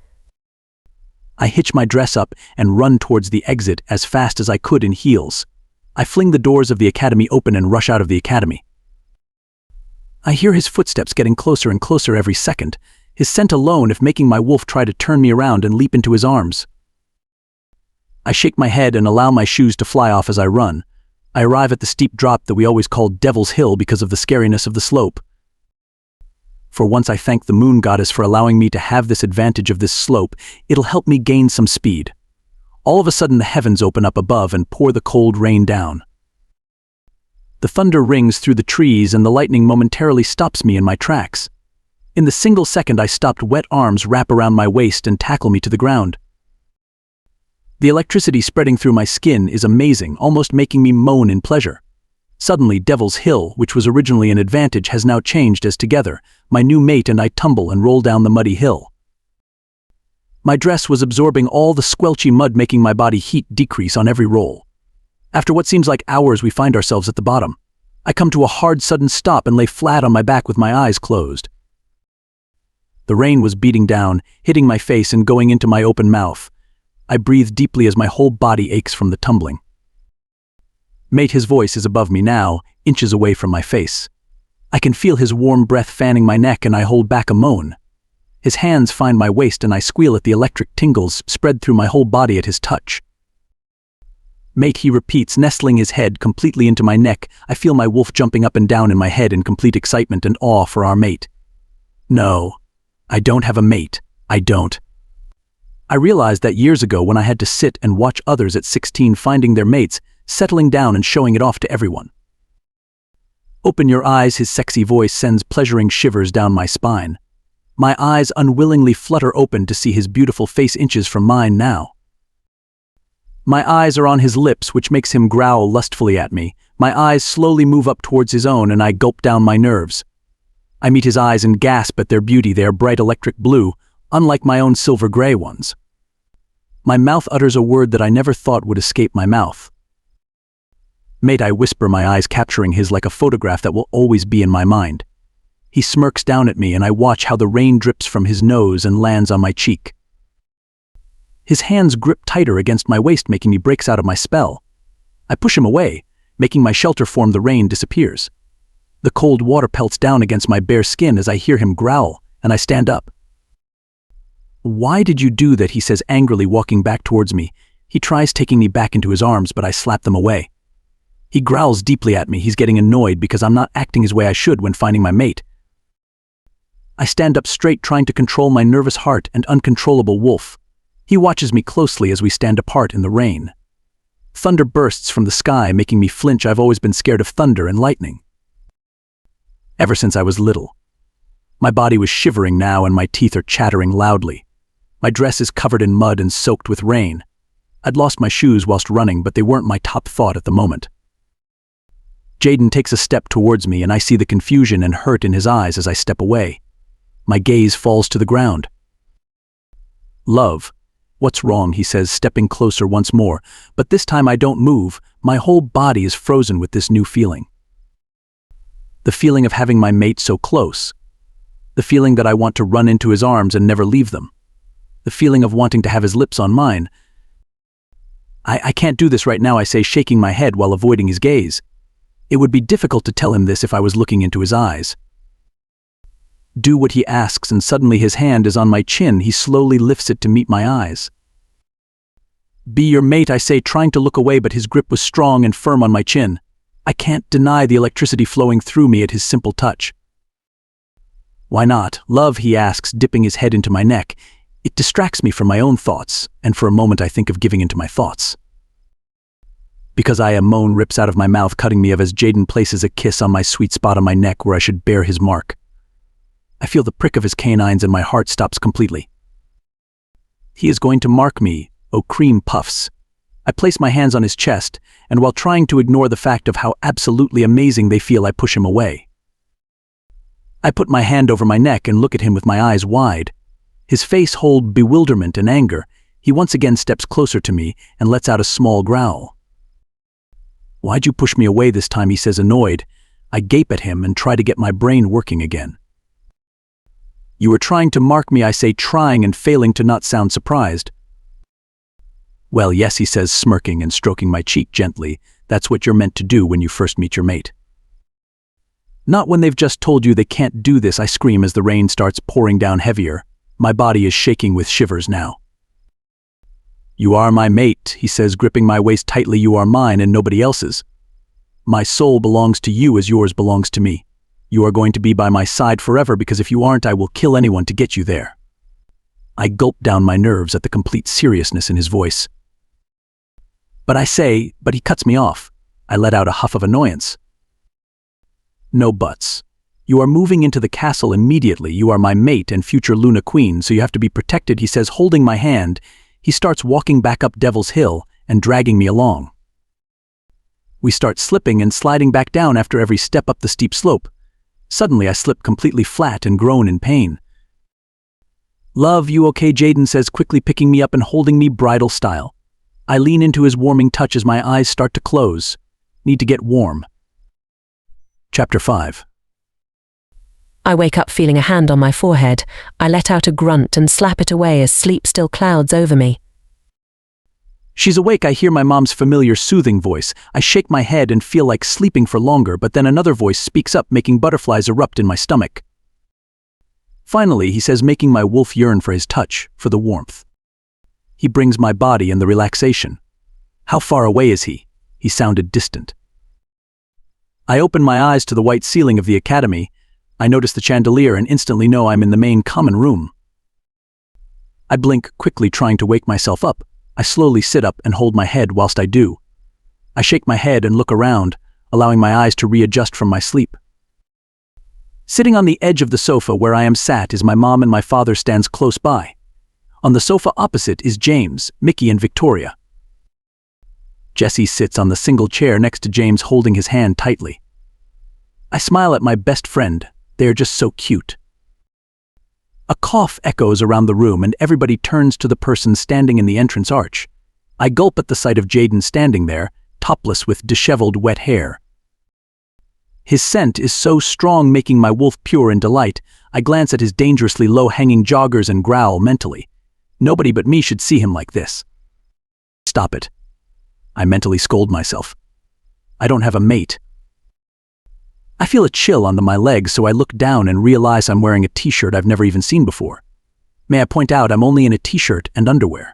[SPEAKER 1] I hitch my dress up and run towards the exit as fast as I could in heels. I fling the doors of the academy open and rush out of the academy. I hear his footsteps getting closer and closer every second, his scent alone if making my wolf try to turn me around and leap into his arms. I shake my head and allow my shoes to fly off as I run. I arrive at the steep drop that we always called Devil's Hill because of the scariness of the slope. For once I thank the moon goddess for allowing me to have this advantage of this slope. It'll help me gain some speed. All of a sudden the heavens open up above and pour the cold rain down. The thunder rings through the trees and the lightning momentarily stops me in my tracks. In the single second I stopped, wet arms wrap around my waist and tackle me to the ground. The electricity spreading through my skin is amazing, almost making me moan in pleasure. Suddenly, Devil's Hill, which was originally an advantage, has now changed as together, my new mate and I tumble and roll down the muddy hill. My dress was absorbing all the squelchy mud, making my body heat decrease on every roll. After what seems like hours, we find ourselves at the bottom. I come to a hard, sudden stop and lay flat on my back with my eyes closed. The rain was beating down, hitting my face and going into my open mouth. I breathe deeply as my whole body aches from the tumbling. Mate, his voice is above me now, inches away from my face. I can feel his warm breath fanning my neck and I hold back a moan. His hands find my waist and I squeal at the electric tingles spread through my whole body at his touch. Mate, he repeats, nestling his head completely into my neck. I feel my wolf jumping up and down in my head in complete excitement and awe for our mate. No, I don't have a mate. I don't. I realized that years ago when I had to sit and watch others at 16 finding their mates, settling down and showing it off to everyone. Open your eyes, his sexy voice sends pleasuring shivers down my spine. My eyes unwillingly flutter open to see his beautiful face inches from mine now. My eyes are on his lips, which makes him growl lustfully at me. My eyes slowly move up towards his own and I gulp down my nerves. I meet his eyes and gasp at their beauty. They are bright electric blue, unlike my own silver gray ones. My mouth utters a word that I never thought would escape my mouth. Mate, I whisper, my eyes capturing his like a photograph that will always be in my mind. He smirks down at me and I watch how the rain drips from his nose and lands on my cheek. His hands grip tighter against my waist, making me break out of my spell. I push him away, making my shelter form. The rain disappears. The cold water pelts down against my bare skin as I hear him growl, and I stand up. "Why did you do that?" he says angrily, walking back towards me. He tries taking me back into his arms, but I slap them away. He growls deeply at me. He's getting annoyed because I'm not acting his way I should when finding my mate. I stand up straight, trying to control my nervous heart and uncontrollable wolf. He watches me closely as we stand apart in the rain. Thunder bursts from the sky, making me flinch. I've always been scared of thunder and lightning, ever since I was little. My body was shivering now and my teeth are chattering loudly. My dress is covered in mud and soaked with rain. I'd lost my shoes whilst running, but they weren't my top thought at the moment. Jaden takes a step towards me and I see the confusion and hurt in his eyes as I step away. My gaze falls to the ground. Love. What's wrong, he says, stepping closer once more, but this time I don't move. My whole body is frozen with this new feeling. The feeling of having my mate so close. The feeling that I want to run into his arms and never leave them. The feeling of wanting to have his lips on mine. I can't do this right now, I say, shaking my head while avoiding his gaze. It would be difficult to tell him this if I was looking into his eyes. Do what he asks, and suddenly his hand is on my chin. He slowly lifts it to meet my eyes. Be your mate, I say, trying to look away, but his grip was strong and firm on my chin. I can't deny the electricity flowing through me at his simple touch. Why not? Love, he asks, dipping his head into my neck. It distracts me from my own thoughts, and for a moment I think of giving into my thoughts. Because a moan rips out of my mouth, cutting me as Jaden places a kiss on my sweet spot on my neck where I should bear his mark. I feel the prick of his canines and my heart stops completely. He is going to mark me, oh cream puffs. I place my hands on his chest, and while trying to ignore the fact of how absolutely amazing they feel, I push him away. I put my hand over my neck and look at him with my eyes wide. His face holds bewilderment and anger. He once again steps closer to me and lets out a small growl. Why'd you push me away this time, he says, annoyed. I gape at him and try to get my brain working again. You were trying to mark me, I say, trying and failing to not sound surprised. Well, yes, he says, smirking and stroking my cheek gently. That's what you're meant to do when you first meet your mate. Not when they've just told you they can't do this, I scream as the rain starts pouring down heavier. My body is shaking with shivers now. You are my mate, he says, gripping my waist tightly. You are mine and nobody else's. My soul belongs to you as yours belongs to me. You are going to be by my side forever, because if you aren't, I will kill anyone to get you there. I gulp down my nerves at the complete seriousness in his voice. But he cuts me off. I let out a huff of annoyance. No buts. You are moving into the castle immediately. You are my mate and future Luna Queen, so you have to be protected, he says, holding my hand. He starts walking back up Devil's Hill and dragging me along. We start slipping and sliding back down after every step up the steep slope. Suddenly I slip completely flat and groan in pain. Love, you okay? Jaden says, quickly picking me up and holding me bridal style. I lean into his warming touch as my eyes start to close. Need to get warm. Chapter 5.
[SPEAKER 2] I wake up feeling a hand on my forehead. I let out a grunt and slap it away as sleep still clouds over me.
[SPEAKER 1] She's awake, I hear my mom's familiar soothing voice. I shake my head and feel like sleeping for longer, but then another voice speaks up, making butterflies erupt in my stomach. Finally, he says, making my wolf yearn for his touch, for the warmth. He brings my body in the relaxation. How far away is he? He sounded distant. I open my eyes to the white ceiling of the academy. I notice the chandelier and instantly know I'm in the main common room. I blink quickly, trying to wake myself up. I slowly sit up and hold my head whilst I do. I shake my head and look around, allowing my eyes to readjust from my sleep. Sitting on the edge of the sofa where I am sat is my mom, and my father stands close by. On the sofa opposite is James, Mickey, and Victoria. Jesse sits on the single chair next to James, holding his hand tightly. I smile at my best friend. They are just so cute. A cough echoes around the room and everybody turns to the person standing in the entrance arch. I gulp at the sight of Jaden standing there, topless with disheveled wet hair. His scent is so strong, making my wolf pure in delight. I glance at his dangerously low-hanging joggers and growl mentally. Nobody but me should see him like this. Stop it. I mentally scold myself. I don't have a mate. I feel a chill under my legs, so I look down and realize I'm wearing a t-shirt I've never even seen before. May I point out I'm only in a t-shirt and underwear.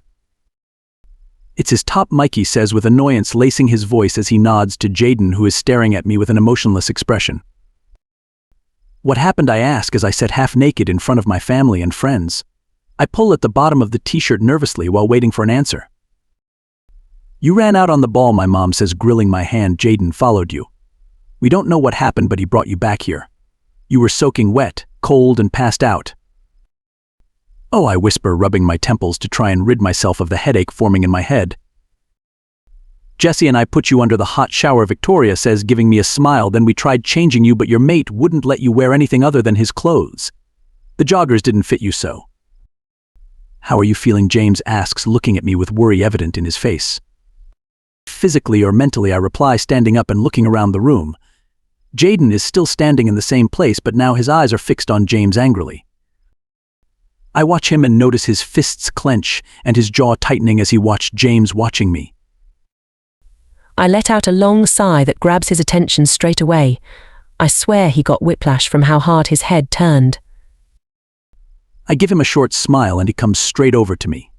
[SPEAKER 1] It's his top, Mikey says with annoyance, lacing his voice as he nods to Jaden, who is staring at me with an emotionless expression. What happened, I ask as I sit half naked in front of my family and friends. I pull at the bottom of the t-shirt nervously while waiting for an answer. You ran out on the ball, my mom says, grilling my hand. Jaden followed you. We don't know what happened, but he brought you back here. You were soaking wet, cold, and passed out. Oh, I whisper, rubbing my temples to try and rid myself of the headache forming in my head. Jesse and I put you under the hot shower, Victoria says, giving me a smile. Then we tried changing you, but your mate wouldn't let you wear anything other than his clothes. The joggers didn't fit you so. How are you feeling? James asks, looking at me with worry evident in his face. Physically or mentally, I reply, standing up and looking around the room. Jaden is still standing in the same place, but now his eyes are fixed on James angrily. I watch him and notice his fists clench and his jaw tightening as he watched James watching me.
[SPEAKER 2] I let out a long sigh that grabs his attention straight away. I swear he got whiplash from how hard his head turned.
[SPEAKER 1] I give him a short smile and he comes straight over to me.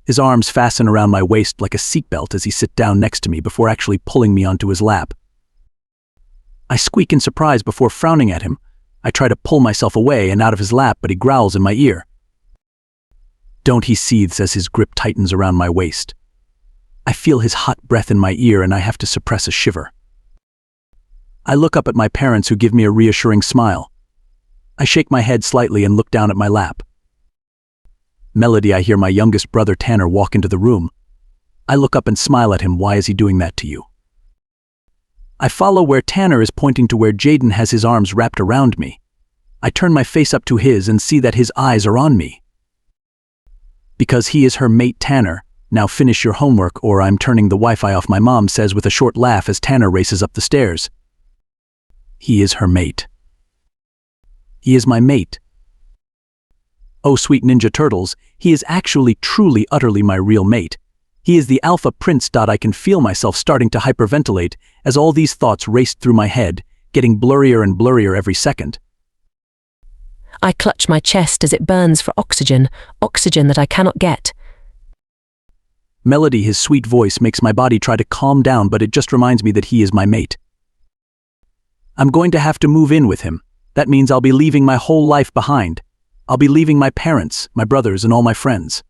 [SPEAKER 1] His arms fasten around my waist like a seatbelt as he sits down next to me before actually pulling me onto his lap. I squeak in surprise before frowning at him. I try to pull myself away and out of his lap, but he growls in my ear. Don't, he seethes as his grip tightens around my waist. I feel his hot breath in my ear and I have to suppress a shiver. I look up at my parents, who give me a reassuring smile. I shake my head slightly and look down at my lap. Melody, I hear my youngest brother Tanner walk into the room. I look up and smile at him. Why is he doing that to you? I follow where Tanner is pointing to where Jaden has his arms wrapped around me. I turn my face up to his and see that his eyes are on me. Because he is her mate, Tanner. Now finish your homework or I'm turning the Wi-Fi off, my mom says with a short laugh as Tanner races up the stairs. He is her mate. He is my mate. Oh, sweet Ninja Turtles, he is actually, truly, utterly my real mate. He is the alpha prince. I can feel myself starting to hyperventilate as all these thoughts raced through my head, getting blurrier and blurrier every second.
[SPEAKER 2] I clutch my chest as it burns for oxygen that I cannot get.
[SPEAKER 1] Melody, his sweet voice makes my body try to calm down, but it just reminds me that he is my mate. I'm going to have to move in with him. That means I'll be leaving my whole life behind. I'll be leaving my parents, my brothers, and all my friends.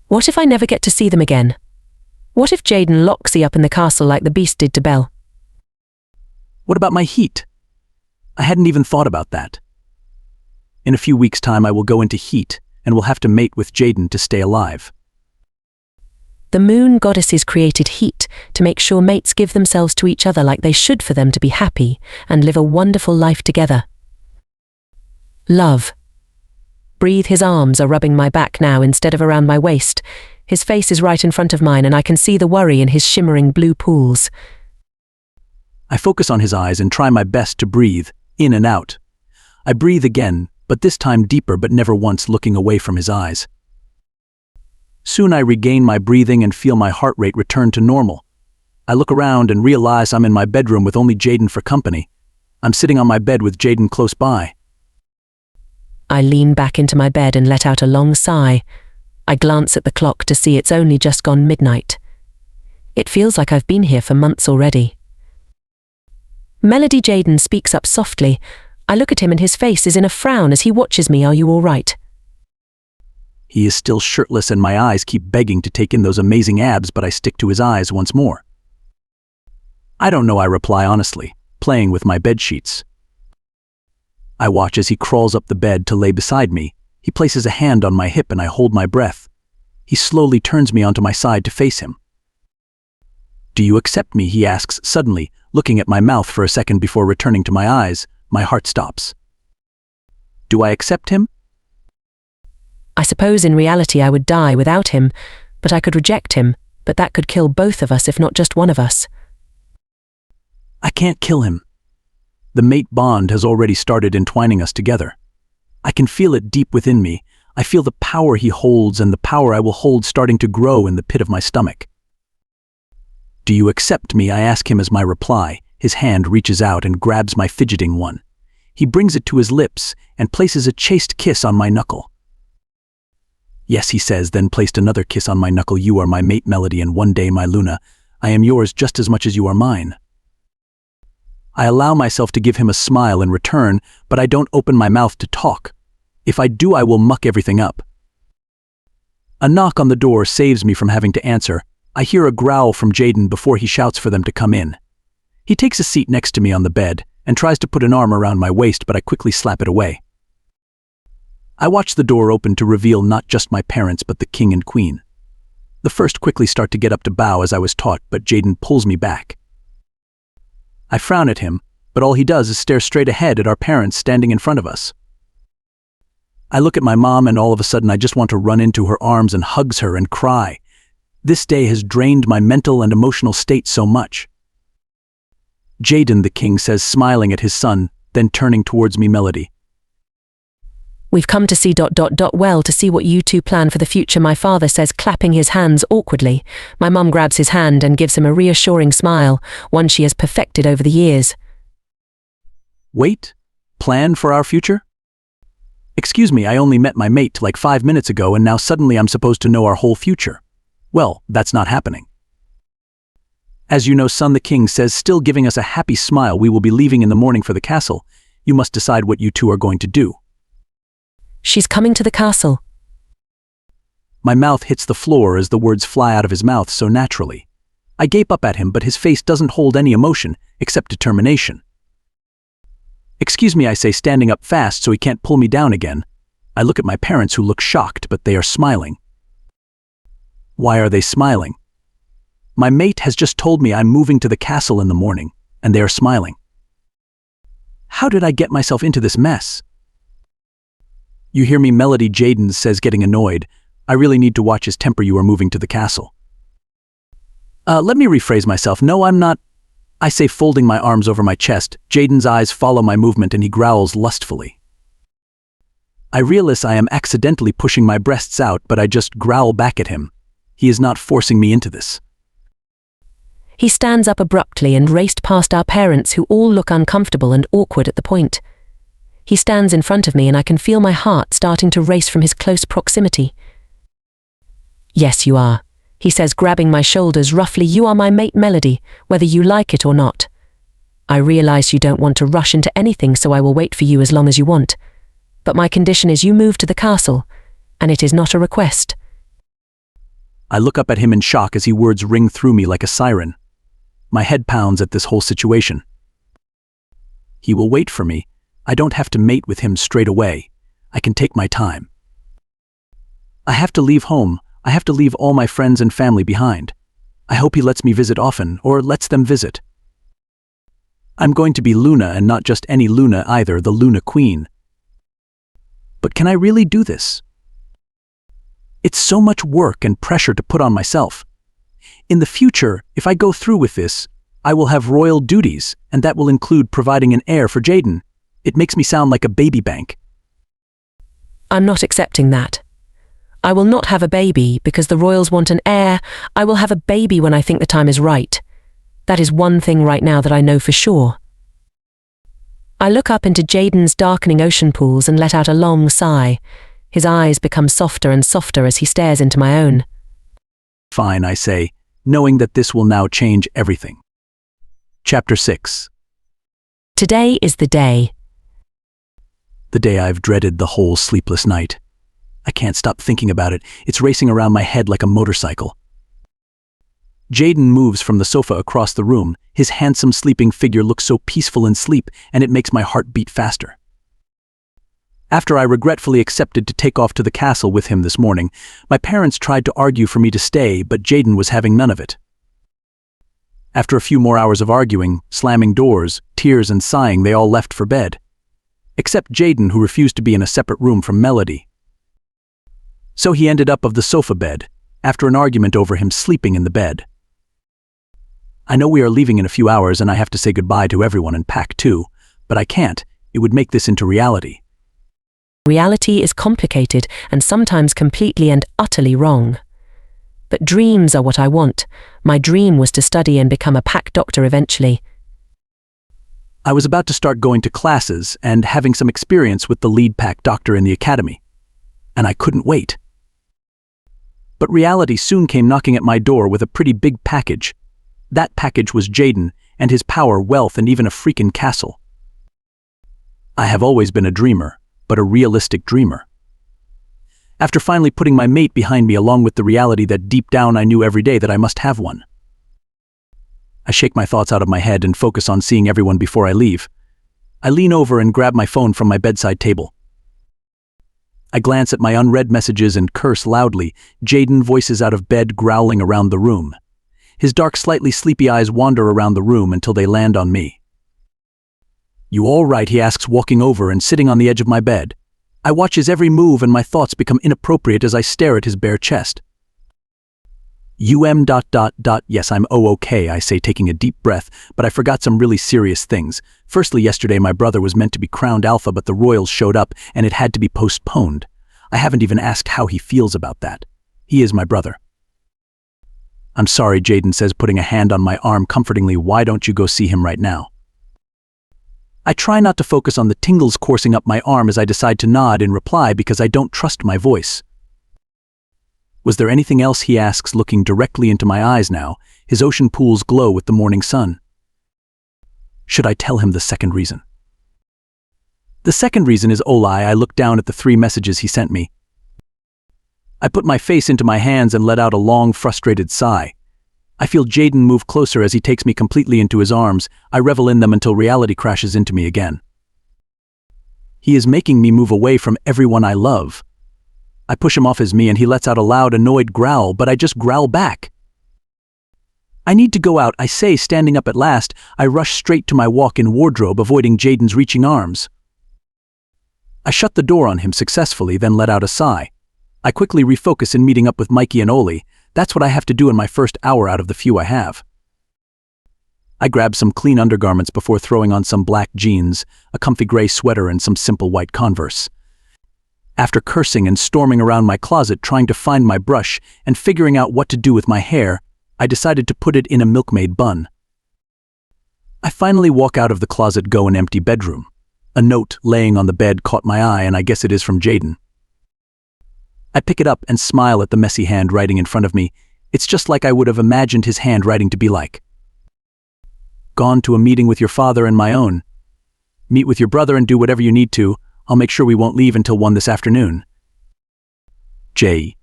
[SPEAKER 2] What if I never get to see them again? What if Jaden locks me up in the castle like the beast did to Belle?
[SPEAKER 1] What about my heat? I hadn't even thought about that. In a few weeks' time I will go into heat and will have to mate with Jaden to stay alive.
[SPEAKER 2] The moon goddesses created heat to make sure mates give themselves to each other like they should for them to be happy and live a wonderful life together. Love. Breathe. His arms are rubbing my back now instead of around my waist. His face is right in front of mine and I can see the worry in his shimmering blue pools.
[SPEAKER 1] I focus on his eyes and try my best to breathe, in and out. I breathe again, but this time deeper, but never once looking away from his eyes. Soon I regain my breathing and feel my heart rate return to normal. I look around and realize I'm in my bedroom with only Jaden for company. I'm sitting on my bed with Jaden close by.
[SPEAKER 2] I lean back into my bed and let out a long sigh. I glance at the clock to see it's only just gone midnight. It feels like I've been here for months already. Melody. Jaden speaks up softly. I look at him and his face is in a frown as he watches me. Are you all right?
[SPEAKER 1] He is still shirtless and my eyes keep begging to take in those amazing abs, but I stick to his eyes once more. I don't know, I reply honestly, playing with my bed sheets. I watch as he crawls up the bed to lay beside me. He places a hand on my hip and I hold my breath. He slowly turns me onto my side to face him. Do you accept me? He asks suddenly, looking at my mouth for a second before returning to my eyes. My heart stops. Do I accept him?
[SPEAKER 2] I suppose in reality I would die without him, but I could reject him, but that could kill both of us if not just one of us.
[SPEAKER 1] I can't kill him. The mate bond has already started entwining us together. I can feel it deep within me. I feel the power he holds and the power I will hold starting to grow in the pit of my stomach. Do you accept me? I ask him as my reply. His hand reaches out and grabs my fidgeting one. He brings it to his lips and places a chaste kiss on my knuckle. Yes, he says, then placed another kiss on my knuckle. You are my mate, Melody, and one day, my Luna, I am yours just as much as you are mine. I allow myself to give him a smile in return, but I don't open my mouth to talk. If I do, I will muck everything up. A knock on the door saves me from having to answer. I hear a growl from Jaden before he shouts for them to come in. He takes a seat next to me on the bed and tries to put an arm around my waist, but I quickly slap it away. I watch the door open to reveal not just my parents, but the king and queen. The first quickly start to get up to bow as I was taught, but Jaden pulls me back. I frown at him, but all he does is stare straight ahead at our parents standing in front of us. I look at my mom and all of a sudden I just want to run into her arms and hugs her and cry. This day has drained my mental and emotional state so much. Jaden, the king says, smiling at his son, then turning towards me, Melody.
[SPEAKER 2] We've come to see ... well to see what you two plan for the future, my father says, clapping his hands awkwardly. My mum grabs his hand and gives him a reassuring smile, one she has perfected over the years.
[SPEAKER 1] Wait? Plan for our future? Excuse me, I only met my mate like 5 minutes ago and now suddenly I'm supposed to know our whole future. Well, that's not happening. As you know, son, the king says, still giving us a happy smile, we will be leaving in the morning for the castle. You must decide what you two are going to do.
[SPEAKER 2] She's coming to the castle.
[SPEAKER 1] My mouth hits the floor as the words fly out of his mouth so naturally. I gape up at him, but his face doesn't hold any emotion except determination. Excuse me, I say, standing up fast so he can't pull me down again. I look at my parents who look shocked, but they are smiling. Why are they smiling? My mate has just told me I'm moving to the castle in the morning, and they are smiling. How did I get myself into this mess? You hear me, Melody, Jaden says, getting annoyed. I really need to watch his temper. You are moving to the castle. Let me rephrase myself. No, I'm not, I say, folding my arms over my chest. Jaden's eyes follow my movement and he growls lustfully. I realize I am accidentally pushing my breasts out, but I just growl back at him. He is not forcing me into this.
[SPEAKER 2] He stands up abruptly and raced past our parents, who all look uncomfortable and awkward at the point. He stands in front of me and I can feel my heart starting to race from his close proximity. Yes, you are, he says, grabbing my shoulders roughly. You are my mate, Melody, whether you like it or not. I realize you don't want to rush into anything, so I will wait for you as long as you want. But my condition is you move to the castle, and it is not a request.
[SPEAKER 1] I look up at him in shock as his words ring through me like a siren. My head pounds at this whole situation. He will wait for me. I don't have to mate with him straight away. I can take my time. I have to leave home. I have to leave all my friends and family behind. I hope he lets me visit often, or lets them visit. I'm going to be Luna, and not just any Luna either, the Luna Queen. But can I really do this? It's so much work and pressure to put on myself. In the future, if I go through with this, I will have royal duties, and that will include providing an heir for Jaden. It makes me sound like a baby bank.
[SPEAKER 2] I'm not accepting that. I will not have a baby because the royals want an heir. I will have a baby when I think the time is right. That is one thing right now that I know for sure. I look up into Jaden's darkening ocean pools and let out a long sigh. His eyes become softer and softer as he stares into my own.
[SPEAKER 1] Fine, I say, knowing that this will now change everything. Chapter 6.
[SPEAKER 2] Today is the day.
[SPEAKER 1] The day I've dreaded the whole sleepless night. I can't stop thinking about it. It's racing around my head like a motorcycle. Jaden moves from the sofa across the room. His handsome sleeping figure looks so peaceful in sleep, and it makes my heart beat faster. After I regretfully accepted to take off to the castle with him this morning, my parents tried to argue for me to stay, but Jaden was having none of it. After a few more hours of arguing, slamming doors, tears and sighing, they all left for bed. Except Jaden, who refused to be in a separate room from Melody. So he ended up of the sofa bed, after an argument over him sleeping in the bed. I know we are leaving in a few hours and I have to say goodbye to everyone and pack too, but I can't. It would make this into reality.
[SPEAKER 2] Reality is complicated and sometimes completely and utterly wrong. But dreams are what I want. My dream was to study and become a pack doctor eventually.
[SPEAKER 1] I was about to start going to classes and having some experience with the lead pack doctor in the academy. And I couldn't wait. But reality soon came knocking at my door with a pretty big package. That package was Jaden and his power, wealth, and even a freaking castle. I have always been a dreamer, but a realistic dreamer. After finally putting my mate behind me along with the reality that deep down I knew every day that I must have one. I shake my thoughts out of my head and focus on seeing everyone before I leave. I lean over and grab my phone from my bedside table. I glance at my unread messages and curse loudly. Jaden voices out of bed, growling around the room. His dark, slightly sleepy eyes wander around the room until they land on me. "You all right?" he asks, walking over and sitting on the edge of my bed. I watch his every move and my thoughts become inappropriate as I stare at his bare chest. Yes, I'm okay, I say, taking a deep breath, but I forgot some really serious things. Firstly, yesterday my brother was meant to be crowned alpha, but the royals showed up and it had to be postponed. I haven't even asked how he feels about that. He is my brother. I'm sorry, Jaden says, putting a hand on my arm comfortingly. Why don't you go see him right now? I try not to focus on the tingles coursing up my arm as I decide to nod in reply because I don't trust my voice. Was there anything else, he asks, looking directly into my eyes now. His ocean pools glow with the morning sun. Should I tell him the second reason? The second reason is Olai. I look down at the 3 messages he sent me. I put my face into my hands and let out a long, frustrated sigh. I feel Jaden move closer as he takes me completely into his arms. I revel in them until reality crashes into me again. He is making me move away from everyone I love. I push him off as me and he lets out a loud, annoyed growl, but I just growl back. I need to go out, I say, standing up at last. I rush straight to my walk-in wardrobe, avoiding Jaden's reaching arms. I shut the door on him successfully, then let out a sigh. I quickly refocus in meeting up with Mikey and Oli. That's what I have to do in my first hour out of the few I have. I grab some clean undergarments before throwing on some black jeans, a comfy gray sweater, and some simple white Converse. After cursing and storming around my closet trying to find my brush and figuring out what to do with my hair, I decided to put it in a milkmaid bun. I finally walk out of the closet, go an empty bedroom. A note laying on the bed caught my eye, and I guess it is from Jaden. I pick it up and smile at the messy handwriting in front of me. It's just like I would have imagined his handwriting to be like. Gone to a meeting with your father and my own. Meet with your brother and do whatever you need to. I'll make sure we won't leave until 1 this afternoon. J.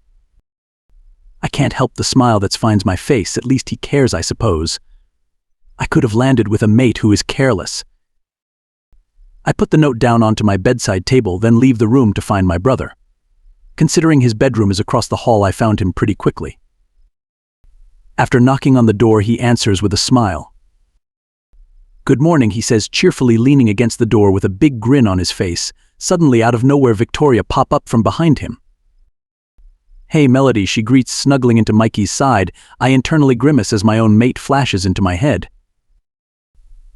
[SPEAKER 1] I can't help the smile that finds my face. At least he cares, I suppose. I could have landed with a mate who is careless. I put the note down onto my bedside table, then leave the room to find my brother. Considering his bedroom is across the hall, I found him pretty quickly. After knocking on the door, he answers with a smile. Good morning, he says, cheerfully, leaning against the door with a big grin on his face. Suddenly, out of nowhere, Victoria pop up from behind him. Hey, Melody, she greets, snuggling into Mikey's side. I internally grimace as my own mate flashes into my head.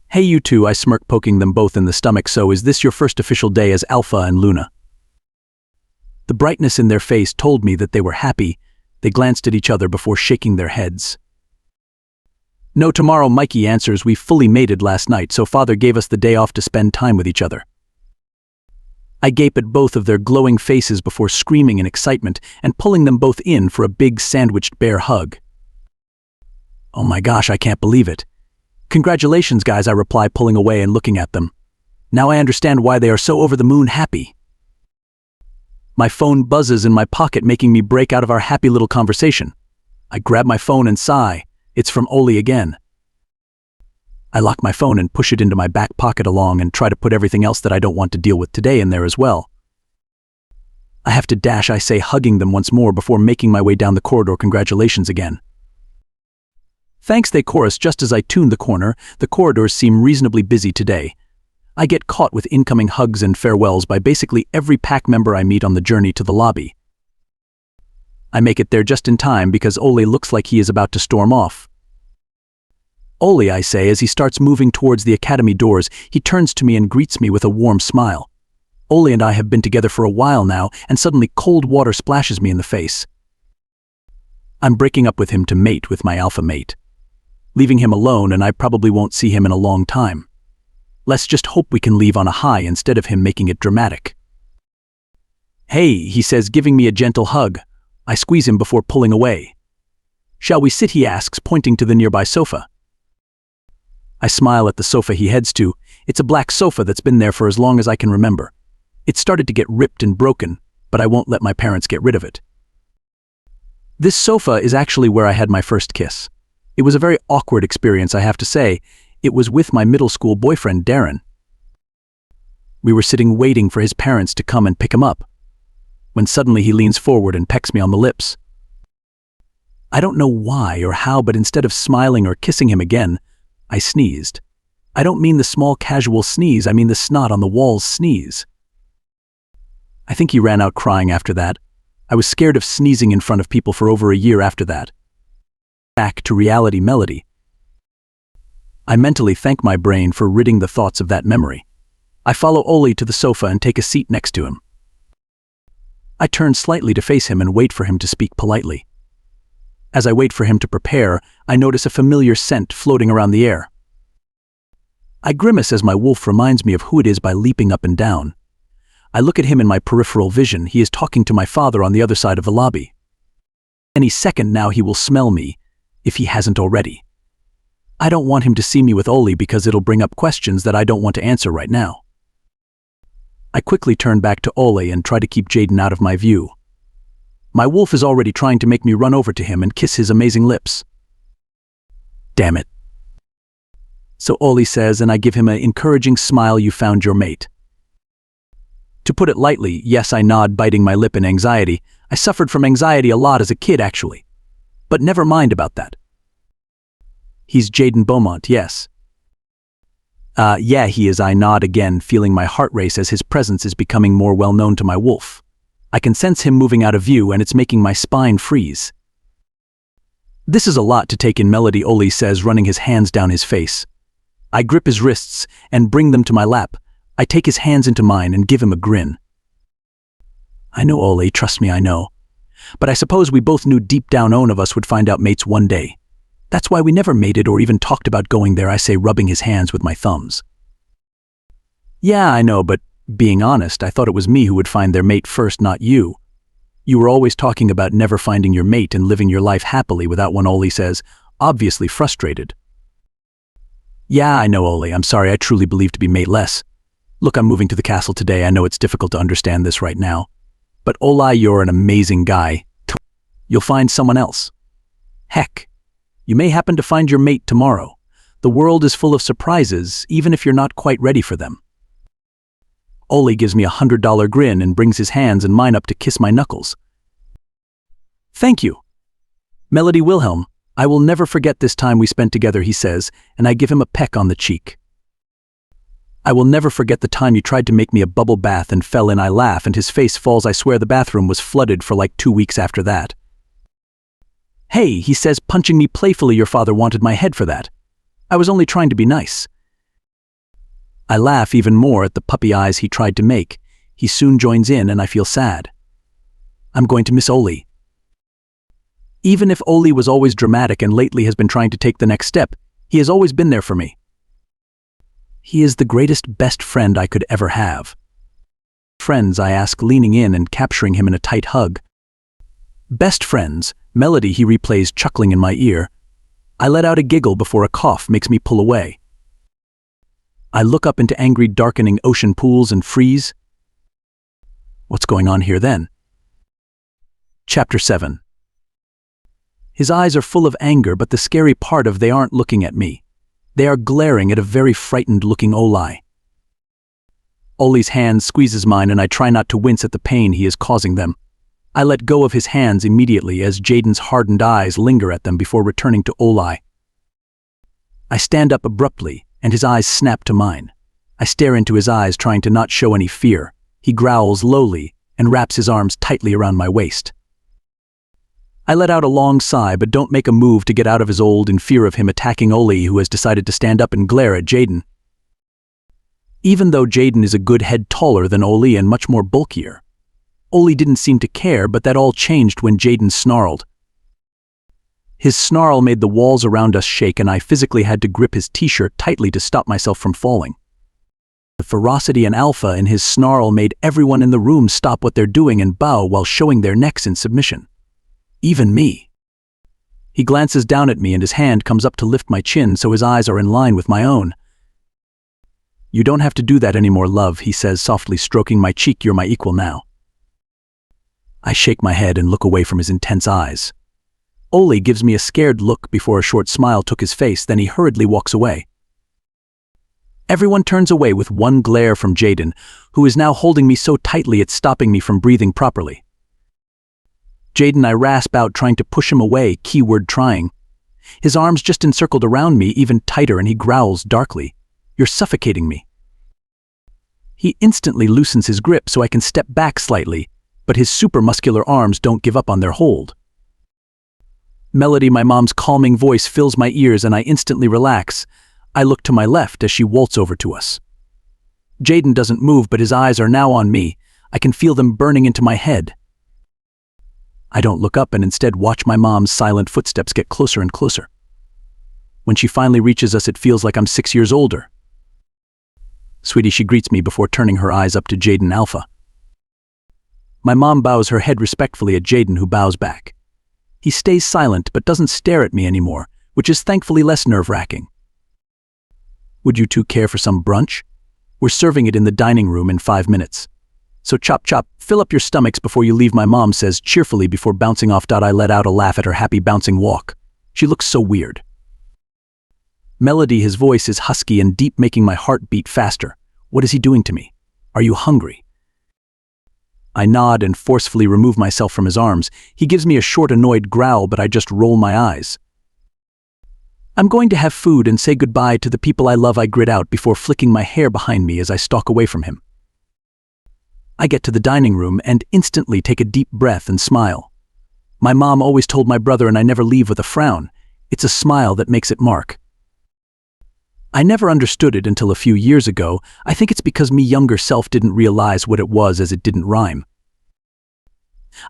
[SPEAKER 1] Hey, you two, I smirk, poking them both in the stomach. So is this your first official day as Alpha and Luna? The brightness in their face told me that they were happy. They glanced at each other before shaking their heads. No, tomorrow, Mikey answers. We fully mated last night, so Father gave us the day off to spend time with each other. I gape at both of their glowing faces before screaming in excitement and pulling them both in for a big sandwiched bear hug. Oh my gosh, I can't believe it. Congratulations, guys, I reply, pulling away and looking at them. Now I understand why they are so over the moon happy. My phone buzzes in my pocket, making me break out of our happy little conversation. I grab my phone and sigh. It's from Oli again. I lock my phone and push it into my back pocket along and try to put everything else that I don't want to deal with today in there as well. I have to dash, I say, hugging them once more before making my way down the corridor. Congratulations again. Thanks, they chorus just as I tune the corner. The corridors seem reasonably busy today. I get caught with incoming hugs and farewells by basically every pack member I meet on the journey to the lobby. I make it there just in time because Ole looks like he is about to storm off. Ole, I say, as he starts moving towards the academy doors. He turns to me and greets me with a warm smile. Ole and I have been together for a while now, and suddenly cold water splashes me in the face. I'm breaking up with him to mate with my alpha mate. Leaving him alone, and I probably won't see him in a long time. Let's just hope we can leave on a high instead of him making it dramatic. Hey, he says, giving me a gentle hug. I squeeze him before pulling away. Shall we sit, he asks, pointing to the nearby sofa. I smile at the sofa he heads to. It's a black sofa that's been there for as long as I can remember. It started to get ripped and broken, but I won't let my parents get rid of it. This sofa is actually where I had my first kiss. It was a very awkward experience, I have to say. It was with my middle school boyfriend, Darren. We were sitting waiting for his parents to come and pick him up, when suddenly he leans forward and pecks me on the lips. I don't know why or how, but instead of smiling or kissing him again, I sneezed. I don't mean the small casual sneeze, I mean the snot on the walls sneeze. I think he ran out crying after that. I was scared of sneezing in front of people for over a year after that. Back to reality, Melody. I mentally thank my brain for ridding the thoughts of that memory. I follow Ollie to the sofa and take a seat next to him. I turn slightly to face him and wait for him to speak politely. As I wait for him to prepare, I notice a familiar scent floating around the air. I grimace as my wolf reminds me of who it is by leaping up and down. I look at him in my peripheral vision. He is talking to my father on the other side of the lobby. Any second now he will smell me, if he hasn't already. I don't want him to see me with Ollie because it'll bring up questions that I don't want to answer right now. I quickly turn back to Ollie and try to keep Jaden out of my view. My wolf is already trying to make me run over to him and kiss his amazing lips. Damn it. So Ollie says, and I give him an encouraging smile, "You found your mate." To put it lightly, yes, I nod, biting my lip in anxiety. I suffered from anxiety a lot as a kid, actually. But never mind about that. He's Jaden Beaumont, yes. Yeah, he is. I nod again, feeling my heart race as his presence is becoming more well known to my wolf. I can sense him moving out of view, and it's making my spine freeze. This is a lot to take in, Melody, Ollie says, running his hands down his face. I grip his wrists and bring them to my lap. I take his hands into mine and give him a grin. I know, Ollie, trust me, I know. But I suppose we both knew deep down none of us would find out mates one day. That's why we never mated or even talked about going there, I say, rubbing his hands with my thumbs. Yeah, I know, but being honest, I thought it was me who would find their mate first, not you. You were always talking about never finding your mate and living your life happily without one, Ollie says, obviously frustrated. Yeah, I know, Ollie, I'm sorry, I truly believe to be mateless. Look, I'm moving to the castle today. I know it's difficult to understand this right now. But Ollie, you're an amazing guy. You'll find someone else. Heck, you may happen to find your mate tomorrow. The world is full of surprises, even if you're not quite ready for them. Ollie gives me $100 grin and brings his hands and mine up to kiss my knuckles. Thank you. Melody Wilhelm, I will never forget this time we spent together, he says, and I give him a peck on the cheek. I will never forget the time you tried to make me a bubble bath and fell in. I laugh and his face falls. I swear the bathroom was flooded for like 2 weeks after that. Hey, he says, punching me playfully, your father wanted my head for that. I was only trying to be nice. I laugh even more at the puppy eyes he tried to make. He soon joins in and I feel sad. I'm going to miss Ollie. Even if Ollie was always dramatic and lately has been trying to take the next step, he has always been there for me. He is the greatest best friend I could ever have. Friends, I ask, leaning in and capturing him in a tight hug. Best friends, Melody, he replays, chuckling in my ear. I let out a giggle before a cough makes me pull away. I look up into angry, darkening ocean pools and freeze. What's going on here then? Chapter 7. His eyes are full of anger, but the scary part of they aren't looking at me. They are glaring at a very frightened-looking Ollie. Ollie's hand squeezes mine and I try not to wince at the pain he is causing them. I let go of his hands immediately as Jaden's hardened eyes linger at them before returning to Ollie. I stand up abruptly and his eyes snap to mine. I stare into his eyes, trying to not show any fear. He growls lowly and wraps his arms tightly around my waist. I let out a long sigh but don't make a move to get out of his hold in fear of him attacking Ollie, who has decided to stand up and glare at Jaden. Even though Jaden is a good head taller than Ollie and much more bulkier. Ollie didn't seem to care, but that all changed when Jaden snarled. His snarl made the walls around us shake and I physically had to grip his t-shirt tightly to stop myself from falling. The ferocity and alpha in his snarl made everyone in the room stop what they're doing and bow while showing their necks in submission. Even me. He glances down at me and his hand comes up to lift my chin so his eyes are in line with my own. You don't have to do that anymore, love, he says, softly stroking my cheek. You're my equal now. I shake my head and look away from his intense eyes. Ollie gives me a scared look before a short smile took his face, then he hurriedly walks away. Everyone turns away with one glare from Jaden, who is now holding me so tightly it's stopping me from breathing properly. Jaden, I rasp out, trying to push him away, keyword trying. His arms just encircled around me even tighter and he growls darkly. You're suffocating me. He instantly loosens his grip so I can step back slightly, but his super muscular arms don't give up on their hold. Melody, my mom's calming voice, fills my ears and I instantly relax. I look to my left as she waltzes over to us. Jaden doesn't move, but his eyes are now on me. I can feel them burning into my head. I don't look up and instead watch my mom's silent footsteps get closer and closer. When she finally reaches us, it feels like I'm 6 years older. Sweetie, she greets me before turning her eyes up to Jaden Alpha. My mom bows her head respectfully at Jaden, who bows back. He stays silent but doesn't stare at me anymore, which is thankfully less nerve-wracking. Would you two care for some brunch? We're serving it in the dining room in 5 minutes. So chop chop, fill up your stomachs before you leave, my mom says cheerfully before bouncing off. I let out a laugh at her happy bouncing walk. She looks so weird. Melody, his voice is husky and deep, making my heart beat faster. What is he doing to me? Are you hungry? I nod and forcefully remove myself from his arms. He gives me a short, annoyed growl, but I just roll my eyes. I'm going to have food and say goodbye to the people I love, I grit out before flicking my hair behind me as I stalk away from him. I get to the dining room and instantly take a deep breath and smile. My mom always told my brother, and I never leave with a frown. It's a smile that makes it mark. I never understood it until a few years ago. I think it's because me younger self didn't realize what it was, as it didn't rhyme.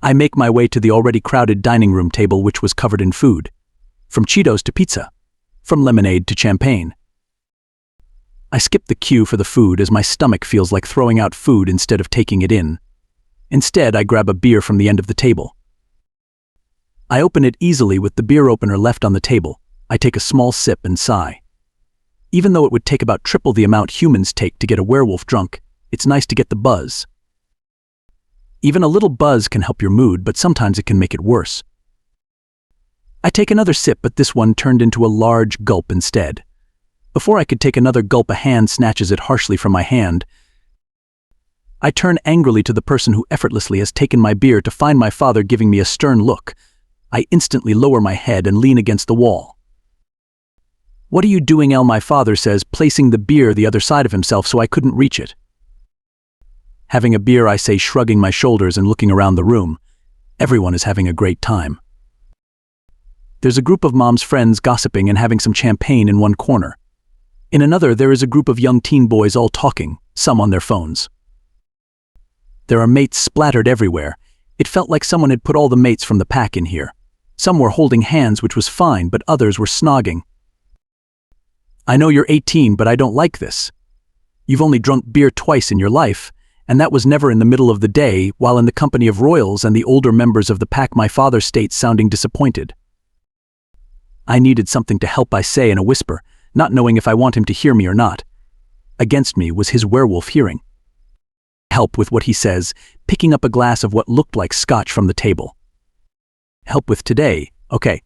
[SPEAKER 1] I make my way to the already crowded dining room table, which was covered in food. From Cheetos to pizza. From lemonade to champagne. I skip the queue for the food as my stomach feels like throwing out food instead of taking it in. Instead, I grab a beer from the end of the table. I open it easily with the beer opener left on the table. I take a small sip and sigh. Even though it would take about triple the amount humans take to get a werewolf drunk, it's nice to get the buzz. Even a little buzz can help your mood, but sometimes it can make it worse. I take another sip, but this one turned into a large gulp instead. Before I could take another gulp, a hand snatches it harshly from my hand. I turn angrily to the person who effortlessly has taken my beer to find my father giving me a stern look. I instantly lower my head and lean against the wall. What are you doing, El? My father says, placing the beer the other side of himself so I couldn't reach it. Having a beer, I say, shrugging my shoulders and looking around the room. Everyone is having a great time. There's a group of mom's friends gossiping and having some champagne in one corner. In another, there is a group of young teen boys all talking, some on their phones. There are mates splattered everywhere. It felt like someone had put all the mates from the pack in here. Some were holding hands, which was fine, but others were snogging. I know you're 18, but I don't like this. You've only drunk beer twice in your life, and that was never in the middle of the day, while in the company of royals and the older members of the pack, my father states, sounding disappointed. I needed something to help, I say in a whisper, not knowing if I want him to hear me or not. Against me was his werewolf hearing. Help with what he says, picking up a glass of what looked like scotch from the table. Help with today, okay.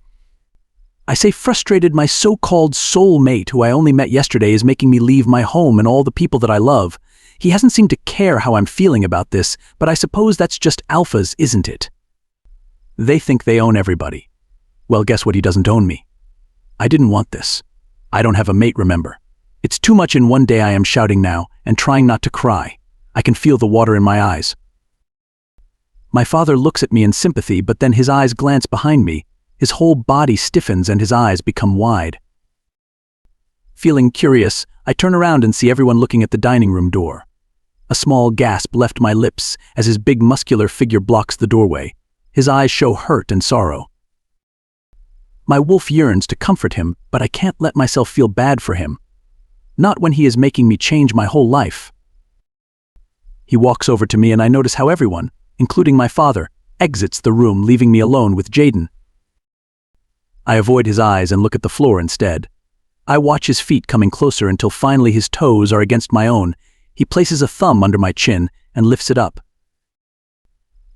[SPEAKER 1] I say, frustrated. My so-called soulmate, who I only met yesterday, is making me leave my home and all the people that I love. He hasn't seemed to care how I'm feeling about this, but I suppose that's just alphas, isn't it? They think they own everybody. Well, guess what? He doesn't own me. I didn't want this. I don't have a mate, remember. It's too much in one day. I am shouting now and trying not to cry. I can feel the water in my eyes. My father looks at me in sympathy, but then his eyes glance behind me. His whole body stiffens and his eyes become wide. Feeling curious, I turn around and see everyone looking at the dining room door. A small gasp left my lips as his big muscular figure blocks the doorway. His eyes show hurt and sorrow. My wolf yearns to comfort him, but I can't let myself feel bad for him. Not when he is making me change my whole life. He walks over to me and I notice how everyone, including my father, exits the room, leaving me alone with Jaden. I avoid his eyes and look at the floor instead. I watch his feet coming closer until finally his toes are against my own. He places a thumb under my chin and lifts it up.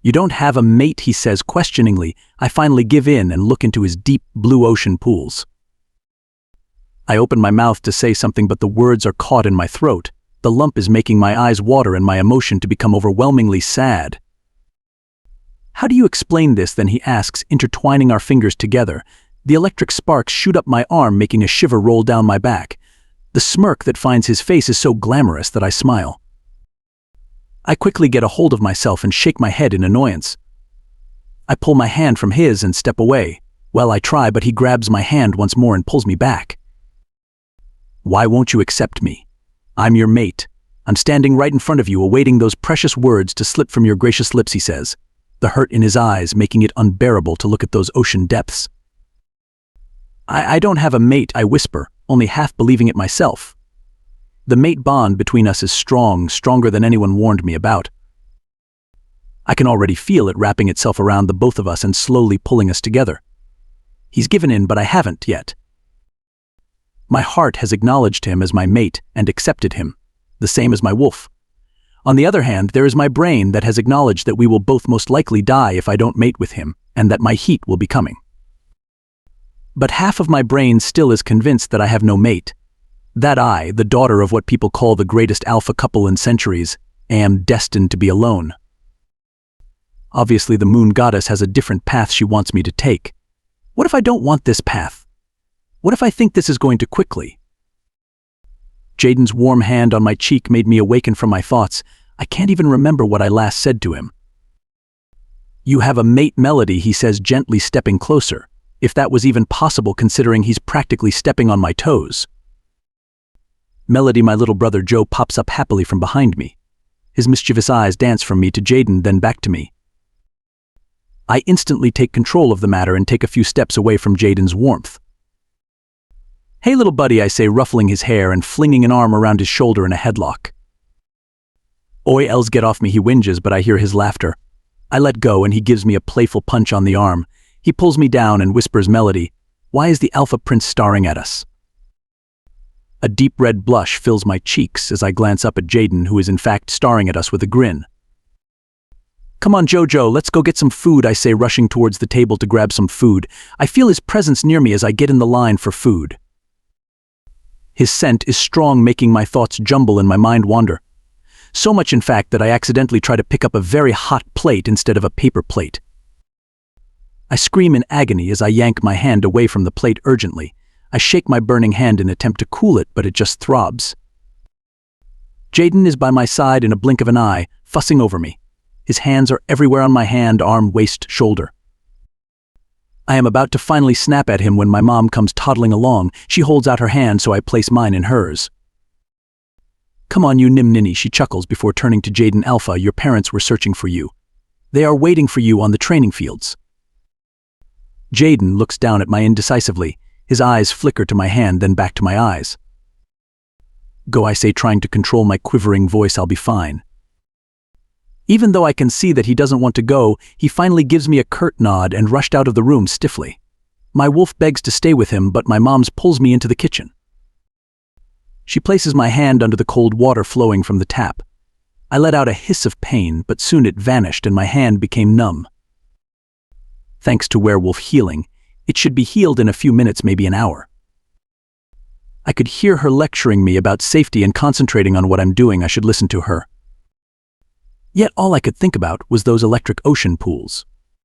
[SPEAKER 1] You don't have a mate, he says questioningly. I finally give in and look into his deep blue ocean pools. I open my mouth to say something, but the words are caught in my throat. The lump is making my eyes water and my emotion to become overwhelmingly sad. How do you explain this, then, he asks, intertwining our fingers together. The electric sparks shoot up my arm, making a shiver roll down my back. The smirk that finds his face is so glamorous that I smile. I quickly get a hold of myself and shake my head in annoyance. I pull my hand from his and step away. Well, I try, but he grabs my hand once more and pulls me back. Why won't you accept me? I'm your mate. I'm standing right in front of you, awaiting those precious words to slip from your gracious lips, he says, the hurt in his eyes making it unbearable to look at those ocean depths. I don't have a mate, I whisper, only half believing it myself. The mate bond between us is strong, stronger than anyone warned me about. I can already feel it wrapping itself around the both of us and slowly pulling us together. He's given in, but I haven't yet. My heart has acknowledged him as my mate and accepted him, the same as my wolf. On the other hand, there is my brain that has acknowledged that we will both most likely die if I don't mate with him, and that my heat will be coming. But half of my brain still is convinced that I have no mate, that I, the daughter of what people call the greatest alpha couple in centuries, am destined to be alone. Obviously, the moon goddess has a different path she wants me to take. What if I don't want this path? What if I think this is going too quickly? Jaden's warm hand on my cheek made me awaken from my thoughts. I can't even remember what I last said to him. You have a mate, Melody, he says, gently stepping closer, if that was even possible considering he's practically stepping on my toes. Melody, my little brother Joe, pops up happily from behind me. His mischievous eyes dance from me to Jaden, then back to me. I instantly take control of the matter and take a few steps away from Jaden's warmth. Hey little buddy, I say, ruffling his hair and flinging an arm around his shoulder in a headlock. Oi, Els, get off me, he whinges, but I hear his laughter. I let go and he gives me a playful punch on the arm. He pulls me down and whispers, Melody, why is the Alpha Prince staring at us? A deep red blush fills my cheeks as I glance up at Jaden, who is in fact staring at us with a grin. Come on, Jojo, let's go get some food, I say, rushing towards the table to grab some food. I feel his presence near me as I get in the line for food. His scent is strong, making my thoughts jumble and my mind wander. So much, in fact, that I accidentally try to pick up a very hot plate instead of a paper plate. I scream in agony as I yank my hand away from the plate urgently. I shake my burning hand in an attempt to cool it, but it just throbs. Jaden is by my side in a blink of an eye, fussing over me. His hands are everywhere on my hand, arm, waist, shoulder. I am about to finally snap at him when my mom comes toddling along. She holds out her hand, so I place mine in hers. Come on, you Nim Ninny, she chuckles before turning to Jaden. Alpha, your parents were searching for you. They are waiting for you on the training fields. Jaden looks down at me indecisively. His eyes flicker to my hand, then back to my eyes. Go, I say, trying to control my quivering voice. I'll be fine. Even though I can see that he doesn't want to go, he finally gives me a curt nod and rushed out of the room stiffly. My wolf begs to stay with him, but my mom's pulls me into the kitchen. She places my hand under the cold water flowing from the tap. I let out a hiss of pain, but soon it vanished and my hand became numb. Thanks to Werewolf healing, it should be healed in a few minutes, maybe an hour. I could hear her lecturing me about safety and concentrating on what I'm doing. I should listen to her. Yet all I could think about was those electric ocean pools.